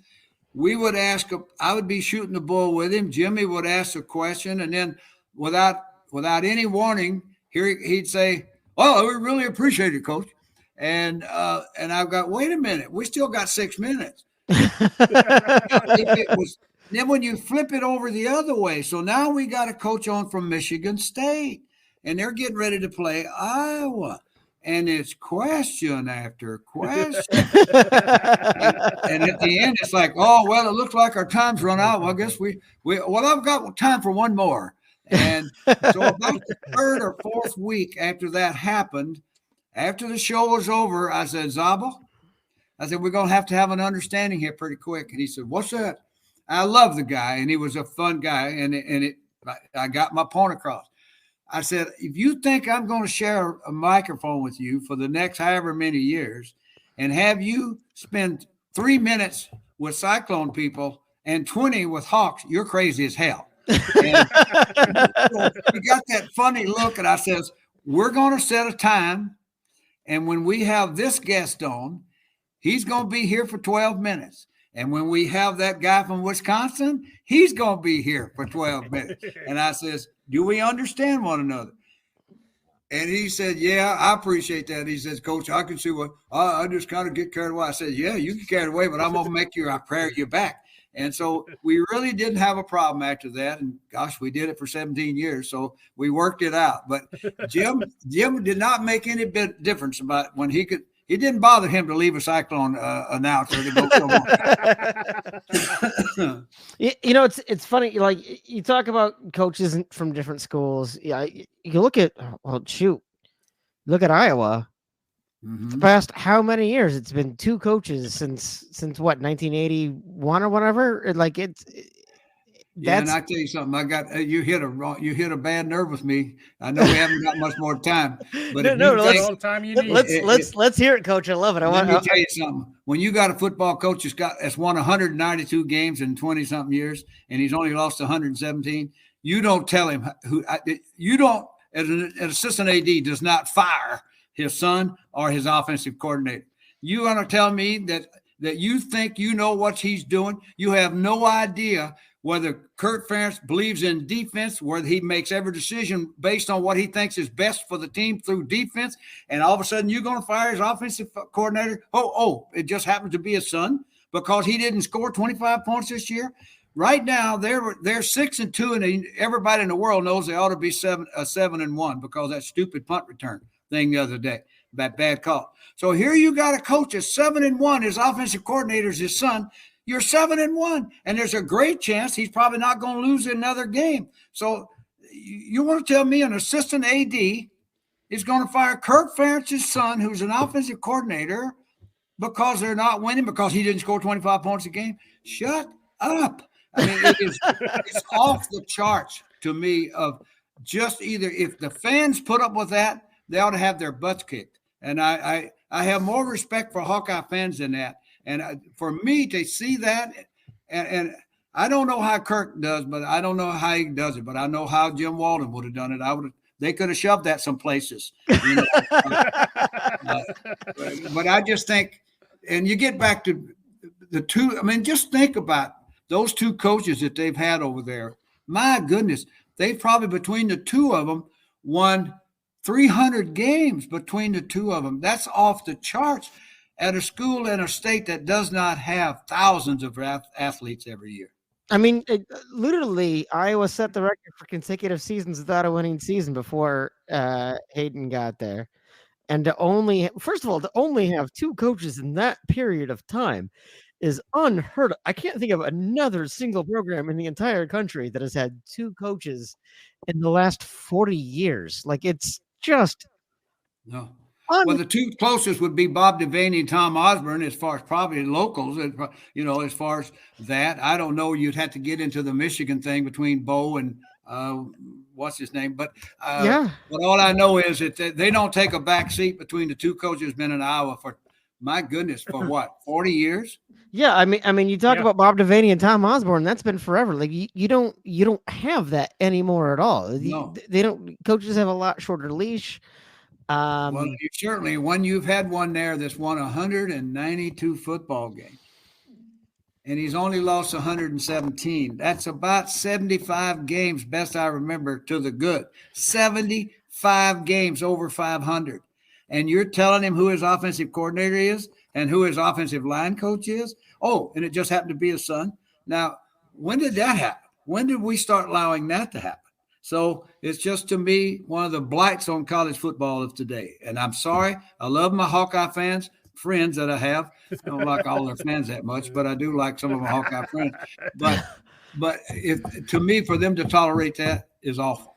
we would I would be shooting the bull with him. Jimmy would ask a question, and then without any warning, he'd say, "Oh, we really appreciate it, Coach." And I've got, wait a minute, we still got 6 minutes. Then when you flip it over the other way, so now we got a coach on from Michigan State, and they're getting ready to play Iowa. And it's question after question. and at the end, it's like, oh, well, it looks like our time's run out. Well, I guess I've got time for one more. And so about the third or fourth week after that happened, after the show was over, I said, Zabel, we're going to have an understanding here pretty quick. And he said, what's that? I love the guy, and he was a fun guy, and I got my point across. I said, if you think I'm going to share a microphone with you for the next however many years and have you spend 3 minutes with Cyclone people and 20 with Hawks, you're crazy as hell. And he got that funny look, and I says, we're going to set a time, and when we have this guest on, he's going to be here for 12 minutes. And when we have that guy from Wisconsin, he's going to be here for 12 minutes. And I says, do we understand one another? And he said, yeah, I appreciate that. He says, Coach, I can see what I just kind of get carried away. I said, yeah, you can carry away, but I'm going to make I pray you back. And so we really didn't have a problem after that. And gosh, we did it for 17 years. So we worked it out. But Jim did not make any bit difference about when he could. It didn't bother him to leave a Cyclone announcer to go somewhere. It's funny. Like, you talk about coaches from different schools. Yeah, you look at look at Iowa. Mm-hmm. The past how many years? It's been 2 coaches since what, 1981 or whatever. Like Yeah, and I tell you something. You hit a bad nerve with me. I know we haven't got much more time, but let's hear it, Coach. I love it. Let me tell you something. When you got a football coach that's won 192 games in 20 something years, and he's only lost 117, you don't tell him you don't. As an assistant AD does not fire his son or his offensive coordinator. You want to tell me that you think you know what he's doing? You have no idea whether Kurt Ferentz believes in defense, whether he makes every decision based on what he thinks is best for the team through defense, and all of a sudden you're going to fire his offensive coordinator. It just happened to be his son because he didn't score 25 points this year. Right now, they're 6-2, and everybody in the world knows they ought to be 7-1 because that stupid punt return thing the other day, that bad call. So here you got a coach that's 7-1. His offensive coordinator is his son. You're 7-1, and there's a great chance he's probably not going to lose another game. So you want to tell me an assistant AD is going to fire Kurt Ferentz's son, who's an offensive coordinator, because they're not winning, because he didn't score 25 points a game? Shut up. I mean, it's off the charts to me of just either if the fans put up with that, they ought to have their butts kicked. And I have more respect for Hawkeye fans than that. And for me to see that, and I don't know how Kirk does, but I don't know how he does it. But I know how Jim Walden would have done it. They could have shoved that some places. But I just think, and you get back to the two. I mean, just think about those 2 coaches that they've had over there. My goodness, they've probably between the 2 of them won 300 games between the 2 of them. That's off the charts at a school in a state that does not have thousands of athletes every year. I mean, literally, Iowa set the record for consecutive seasons without a winning season before Hayden got there. And to only have 2 coaches in that period of time is unheard of. I can't think of another single program in the entire country that has had 2 coaches in the last 40 years. Like, it's just no. Well, the 2 closest would be Bob Devaney and Tom Osborne, as far as probably locals, as far as that. I don't know. You'd have to get into the Michigan thing between Bo and what's his name. But But all I know is that they don't take a back seat between the 2 coaches been in Iowa for, my goodness, for what, 40 years? Yeah, I mean, you talk about Bob Devaney and Tom Osborne. That's been forever. Like you don't have that anymore at all. No. They don't. Coaches have a lot shorter leash. Well, you certainly, when you've had one there that's won 192 football games, and he's only lost 117. That's about 75 games, best I remember, to the good. 75 games over 500. And you're telling him who his offensive coordinator is and who his offensive line coach is? Oh, and it just happened to be his son. Now, when did that happen? When did we start allowing that to happen? So it's just, to me, one of the blights on college football of today. And I'm sorry. I love my Hawkeye friends that I have. I don't like all their fans that much, but I do like some of my Hawkeye friends. But to me, for them to tolerate that is awful.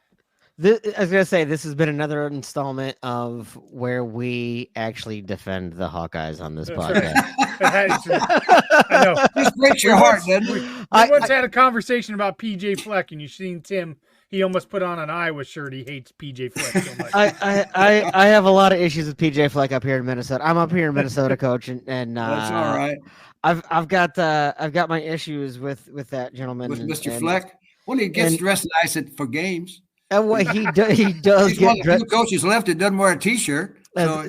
I was going to say, this has been another installment of where we actually defend the Hawkeyes on this podcast. I know. Just breaks your heart, doesn't it? We once had a conversation about PJ Fleck, and you've seen Tim. He almost put on an Iowa shirt. He hates PJ Fleck so much. I have a lot of issues with PJ Fleck up here in Minnesota. I'm up here in Minnesota, Coach, and that's all right. I've got my issues with that gentleman. With Mr. Fleck? Well, he gets dressed nice for games. And what he does He's one of the few coaches left that doesn't wear a T-shirt. So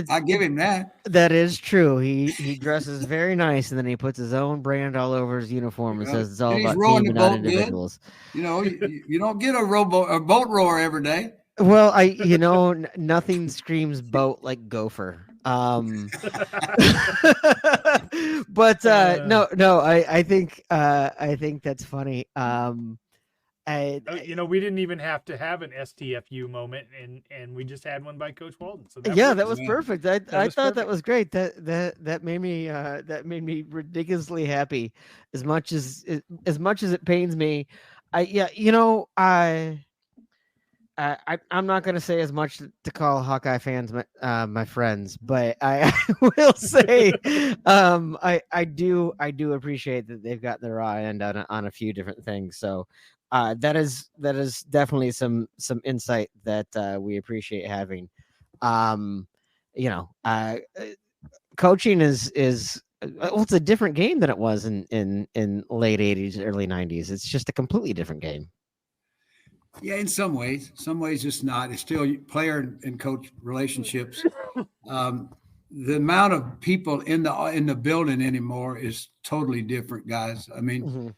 I give him that. That is true. He dresses very nice, and then he puts his own brand all over his uniform and says it's all about team and not individuals. Good. You don't get a boat rower every day. Well, nothing screams boat like gopher. But no, I think that's funny. We didn't even have to have an STFU moment, and we just had one by Coach Walden. So that was perfect. I thought that was great. That made me ridiculously happy. As much as it pains me, I'm not going to say as much to call Hawkeye fans my friends, but I will say I do appreciate that they've got their eye end on a few different things. So. That is definitely some insight that we appreciate having. Coaching is it's a different game than it was in late 80s, early 90s. It's just a completely different game. Yeah, in some ways it's not. It's still player and coach relationships. The amount of people in the building anymore is totally different, guys. I mean. Mm-hmm.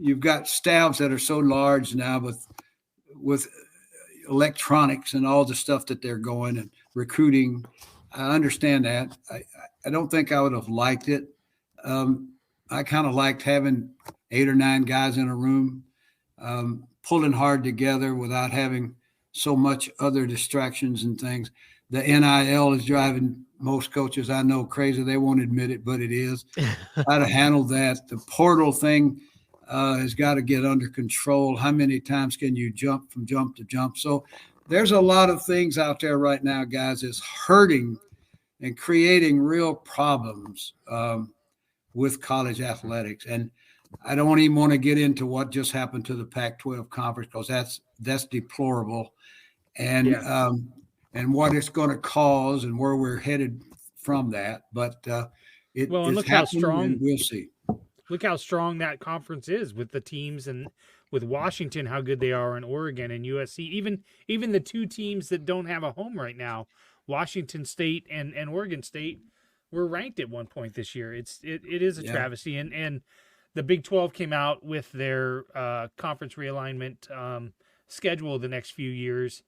You've got staffs that are so large now with electronics and all the stuff that they're going and recruiting. I understand that. I don't think I would have liked it. I kind of liked having 8 or 9 guys in a room, pulling hard together without having so much other distractions and things. The NIL is driving most coaches I know crazy. They won't admit it, but it is. How to handle that. The portal thing has got to get under control. How many times can you jump from jump to jump? So there's a lot of things out there right now, guys, that's hurting and creating real problems with college athletics. And I don't even want to get into what just happened to the Pac-12 conference, because that's deplorable. And what it's going to cause and where we're headed from that. But look how strong. We'll see. Look how strong that conference is with the teams, and with Washington, how good they are in Oregon and USC. Even the 2 teams that don't have a home right now, Washington State and Oregon State, were ranked at one point this year. It is a travesty. And the Big 12 came out with their conference realignment schedule the next few years.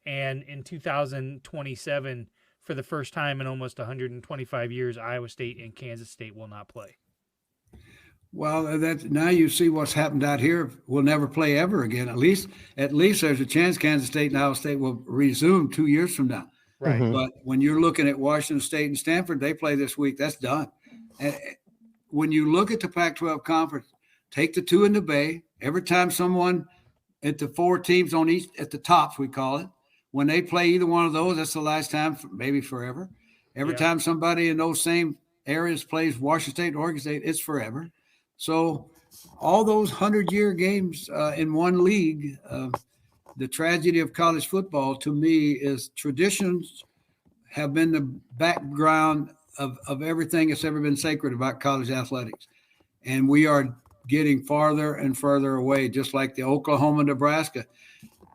And in 2027, for the first time in almost 125 years, Iowa State and Kansas State will not play. Well, now you see what's happened out here. We'll never play ever again. At least there's a chance Kansas State and Iowa State will resume 2 years from now. Right. Mm-hmm. But when you're looking at Washington State and Stanford, they play this week. That's done. And when you look at the Pac-12 conference, take the 2 in the Bay. Every time someone at the 4 teams on each at the tops, we call it, when they play either one of those, that's the last time, maybe forever. Every time somebody in those same areas plays Washington State and Oregon State, it's forever. So all those 100-year games in one league, the tragedy of college football to me is traditions have been the background of everything that's ever been sacred about college athletics. And we are getting farther and further away, just like the Oklahoma-Nebraska.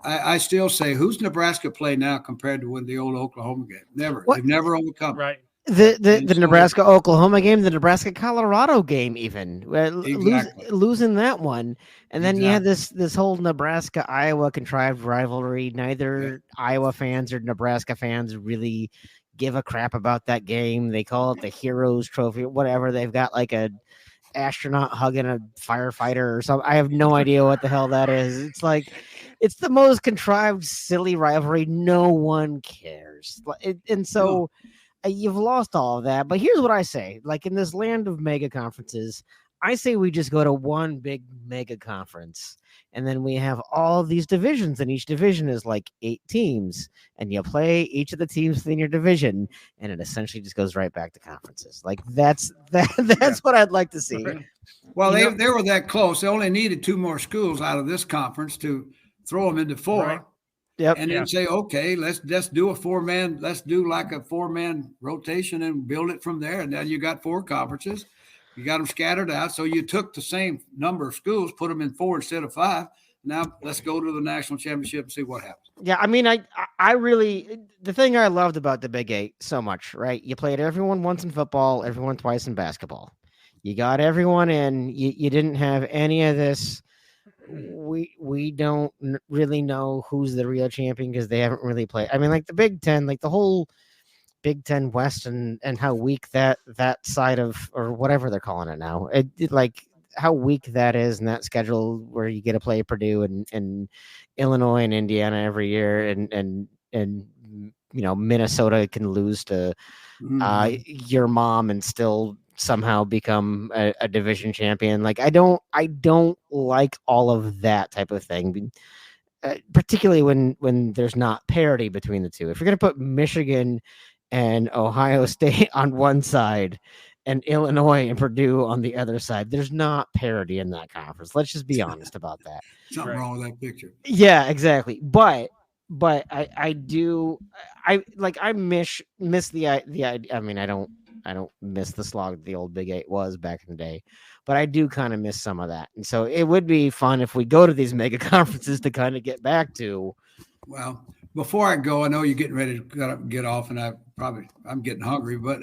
I still say, who's Nebraska play now compared to when the old Oklahoma game? Never. They've never overcome. Right. The Nebraska Oklahoma game, the Nebraska Colorado game, even Exactly. losing that one, and then you had Exactly. this whole Nebraska Iowa contrived rivalry. Neither Iowa fans or Nebraska fans really give a crap about that game. They call it the Heroes Trophy, whatever. They've got like a astronaut hugging a firefighter or something. I have no idea what the hell that is. It's like it's the most contrived, silly rivalry. No one cares, and so you've lost all of that. But here's what I say: like in this land of mega conferences, I say we just go to one big mega conference, and then we have all these divisions, and each division is like 8 teams, and you play each of the teams in your division, and it essentially just goes right back to conferences. Like that's what I'd like to see. Well, they were that close. They only needed 2 more schools out of this conference to throw them into 4. Right. Yep. And then say, okay, let's do a 4-man. Let's do like a 4-man rotation and build it from there. And then you got 4 conferences. You got them scattered out. So you took the same number of schools, put them in 4 instead of 5. Now let's go to the national championship and see what happens. Yeah, I mean, I really, the thing I loved about the Big 8 so much, right? You played everyone once in football, everyone twice in basketball. You got everyone in. You didn't have any of this. We don't really know who's the real champion because they haven't really played. I mean, like the Big Ten, like the whole Big Ten West, and how weak that side of, or whatever they're calling it now, like how weak that is, and that schedule where you get to play Purdue and Illinois and Indiana every year, and Minnesota can lose to your mom and still somehow become a division champion. Like I don't like all of that type of thing, particularly when there's not parity between the two. If you're going to put Michigan and Ohio State on one side and Illinois and Purdue on the other side, there's not parity in that conference. Let's just be honest about that. Something wrong with that picture. Yeah, exactly. But I miss the idea. I mean, I don't miss the slog the old Big 8 was back in the day, but I do kind of miss some of that. And so it would be fun if we go to these mega conferences to kind of get back to. Well, before I go, I know you're getting ready to get off, and I'm getting hungry, but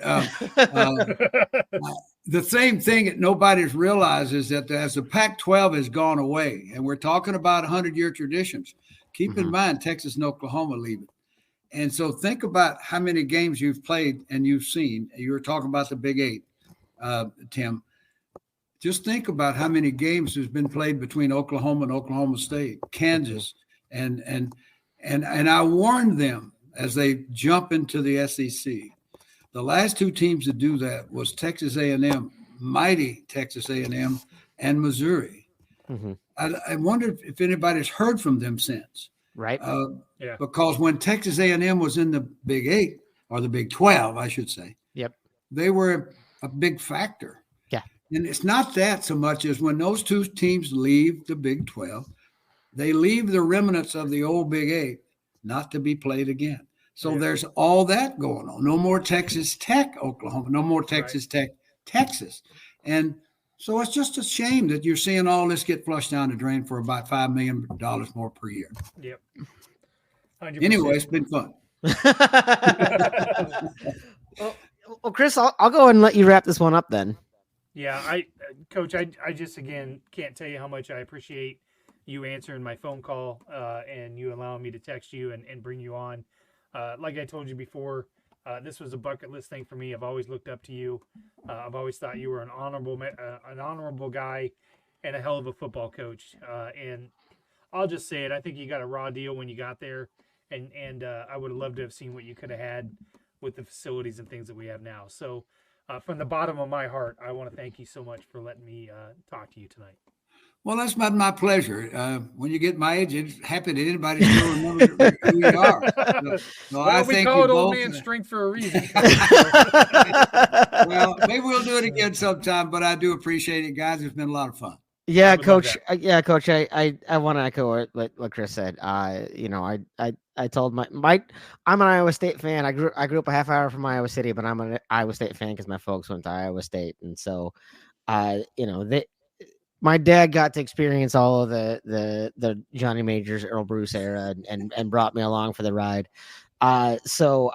the same thing that nobody's realized is that as the Pac-12 has gone away, and we're talking about 100-year traditions, keep in mind Texas and Oklahoma leave it. And so think about how many games you've played and you've seen. You were talking about the Big 8, Tim. Just think about how many games has been played between Oklahoma and Oklahoma State, Kansas, and I warned them as they jump into the SEC. The last 2 teams to do that was Texas A&M, mighty Texas A&M, and Missouri. Mm-hmm. I wonder if anybody's heard from them since. Right. Because when Texas A&M was in the Big 8 or the Big 12, I should say, yep, they were a big factor. Yeah. And it's not that so much as when those 2 teams leave the Big 12, they leave the remnants of the old Big 8 not to be played again. So there's all that going on. No more Texas Tech, Oklahoma. No more Texas Tech, Texas. And so it's just a shame that you're seeing all this get flushed down the drain for about $5 million more per year. Yep. 100%. Anyway, it's been fun. Well, Chris, I'll go and let you wrap this one up then. Yeah, Coach, I just, again, can't tell you how much I appreciate you answering my phone call and you allowing me to text you and bring you on. Like I told you before, this was a bucket list thing for me. I've always looked up to you. I've always thought you were an honorable guy and a hell of a football coach. And I'll just say it. I think you got a raw deal when you got there. And I would have loved to have seen what you could have had with the facilities and things that we have now. So from the bottom of my heart, I want to thank you so much for letting me talk to you tonight. Well, that's my pleasure. When you get my age, it's happy that anybody still remembers who you are. So well, we call it old man strength for a reason. Well, maybe we'll do it again sometime, but I do appreciate it, guys. It's been a lot of fun. Yeah, Coach. Coach. I want to echo what Chris said. I told my I'm an Iowa State fan. I grew up a half hour from Iowa City, but I'm an Iowa State fan because my folks went to Iowa State, and so my dad got to experience all of the Johnny Majors, Earl Bruce era, and brought me along for the ride. So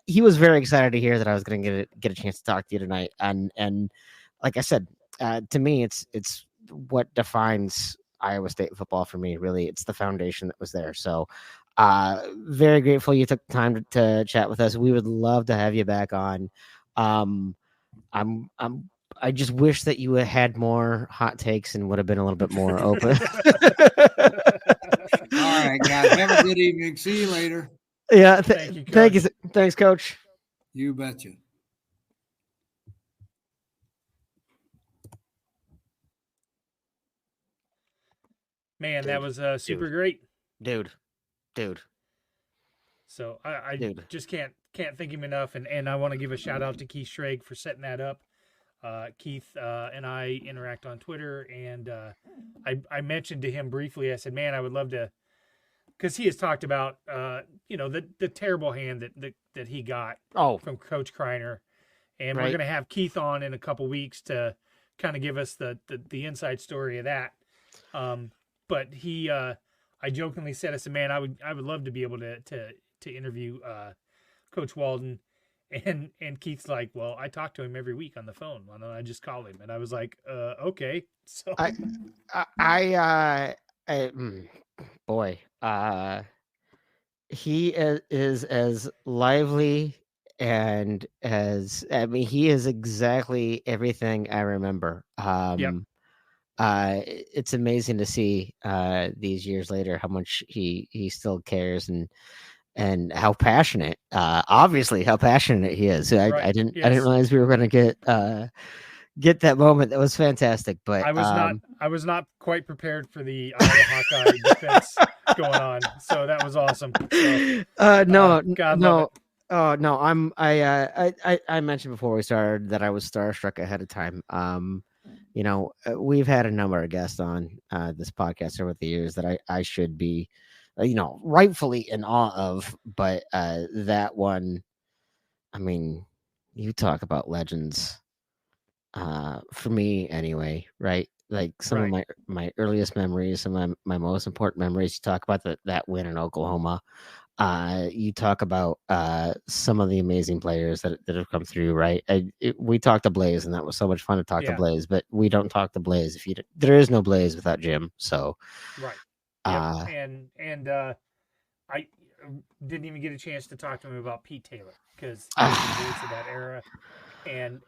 he was very excited to hear that I was going to get a chance to talk to you tonight. And like I said, to me, it's what defines Iowa State football for me. Really, it's the foundation that was there. So, very grateful you took the time to chat with us. We would love to have you back on. I just wish that you had more hot takes and would have been a little bit more open. All right, guys. Have a good evening. See you later. Yeah. Thank you, Thank you. Coach. Thanks, Coach. You betcha. Man, that was super great. Dude. So I Dude. just can't thank him enough, and I want to give a shout out to Keith Schrag for setting that up. Keith and I interact on Twitter, and I mentioned to him briefly. I said, "Man, I would love to," because he has talked about the terrible hand that he got from Coach Kreiner, and we're going to have Keith on in a couple weeks to kind of give us the inside story of that. But he, I jokingly said, I said, "Man, I would love to be able to interview Coach Walden." And Keith's like, "Well, I talk to him every week on the phone. Why don't I just call him?" And I was like, "Okay." So he is as lively and he is exactly everything I remember. Yep. It's amazing to see these years later how much he still cares and how passionate, obviously how passionate he is. I didn't realize we were going to get that moment. That was fantastic. But I was not quite prepared for the Iowa Hawkeye defense going on. So that was awesome. So, God love it. Oh no, I mentioned before we started that I was starstruck ahead of time. We've had a number of guests on this podcast over the years that I should be rightfully in awe of, but that one, I mean, you talk about legends, for me anyway, right? Like some of my earliest memories, some of my most important memories. You talk about that win in Oklahoma. You talk about some of the amazing players that have come through, right? We talked to Blaze, and that was so much fun to talk to Blaze, but we don't talk to Blaze there is no Blaze without Jim. So right. Yep. And I didn't even get a chance to talk to him about Pete Taylor because he was to that era, and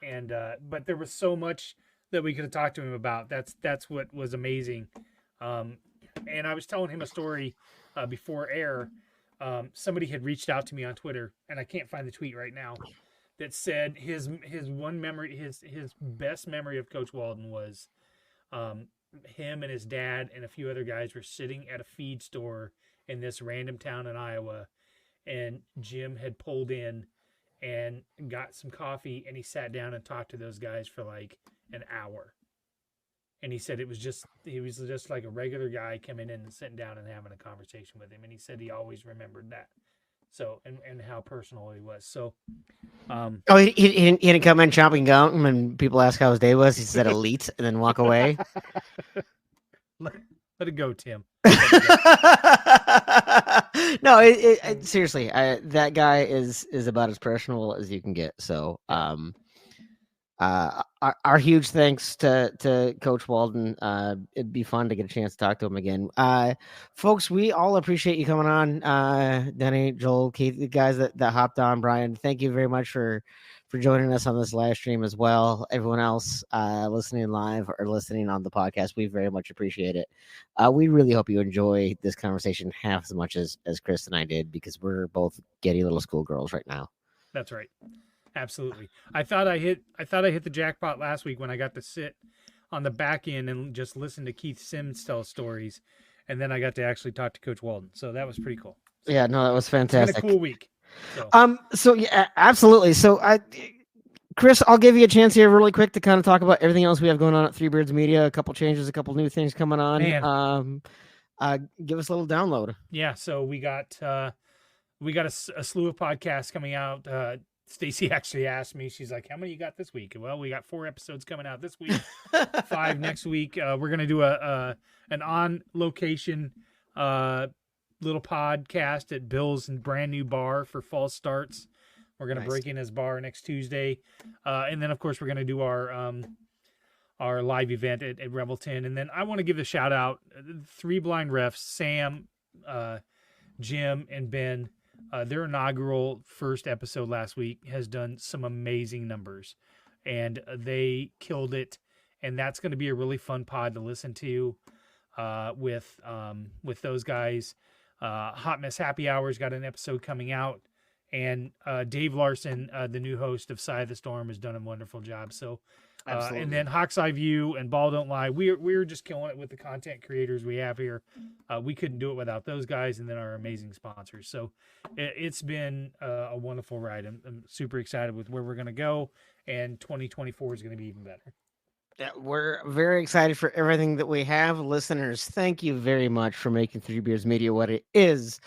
but there was so much that we could have talked to him about. That's what was amazing. And I was telling him a story before air. Somebody had reached out to me on Twitter, and I can't find the tweet right now, that said his one memory, his best memory of Coach Walden was him and his dad and a few other guys were sitting at a feed store in this random town in Iowa, and Jim had pulled in and got some coffee, and he sat down and talked to those guys for like an hour. And he said he was just like a regular guy coming in and sitting down and having a conversation with him. And he said he always remembered that. So, and how personal he was. So, he didn't come in chomping gum and people ask how his day was. He said elite and then walk away. Let it go, Tim. No, seriously, that guy is about as personal as you can get. So, our huge thanks to Coach Walden. It'd be fun to get a chance to talk to him again. Folks, we all appreciate you coming on. Denny, Joel, Keith, the guys that hopped on. Brian, thank you very much for joining us on this live stream as well. Everyone else listening live or listening on the podcast, we very much appreciate it. We really hope you enjoy this conversation half as much as Chris and I did, because we're both giddy little schoolgirls right now. That's right. Absolutely. I thought I hit the jackpot last week when I got to sit on the back end and just listen to Keith Sims tell stories, and then I got to actually talk to Coach Walden. So that was pretty cool. Yeah, no, that was fantastic. It's been a cool week. So yeah, absolutely. So Chris, I'll give you a chance here really quick to kind of talk about everything else we have going on at Three Birds Media. A couple changes, a couple new things coming on. Man. Give us a little download. Yeah. So we got a slew of podcasts coming out. Stacy actually asked me, she's like, "How many you got this week?" Well, we got 4 episodes coming out this week, 5 next week. We're going to do an on location little podcast at Bill's brand new bar for fall starts. We're going to Nice. break in his bar next Tuesday. And then, of course, we're going to do our live event at Revelton. And then I want to give a shout out, 3 blind refs, Sam, Jim, and Ben. Their inaugural first episode last week has done some amazing numbers, and they killed it. And that's going to be a really fun pod to listen to with those guys. Hot Mess Happy Hour's got an episode coming out, and Dave Larson, the new host of Side of the Storm, has done a wonderful job. So, and then Hawk's Eye View and Ball Don't Lie. We're just killing it with the content creators we have here. We couldn't do it without those guys, and then our amazing sponsors. So it's been a wonderful ride. I'm super excited with where we're going to go, and 2024 is going to be even better. Yeah, we're very excited for everything that we have. Listeners, thank you very much for making Three Beers Media what it is.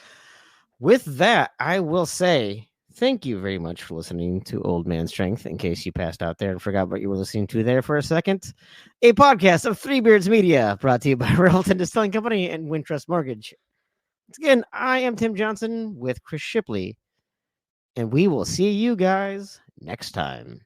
With that, I will say thank you very much for listening to Old Man Strength, in case you passed out there and forgot what you were listening to there for a second. A podcast of Three Beards Media, brought to you by Revelton Distilling Company and Wintrust Mortgage. Once again, I am Tim Johnson with Chris Shipley, and we will see you guys next time.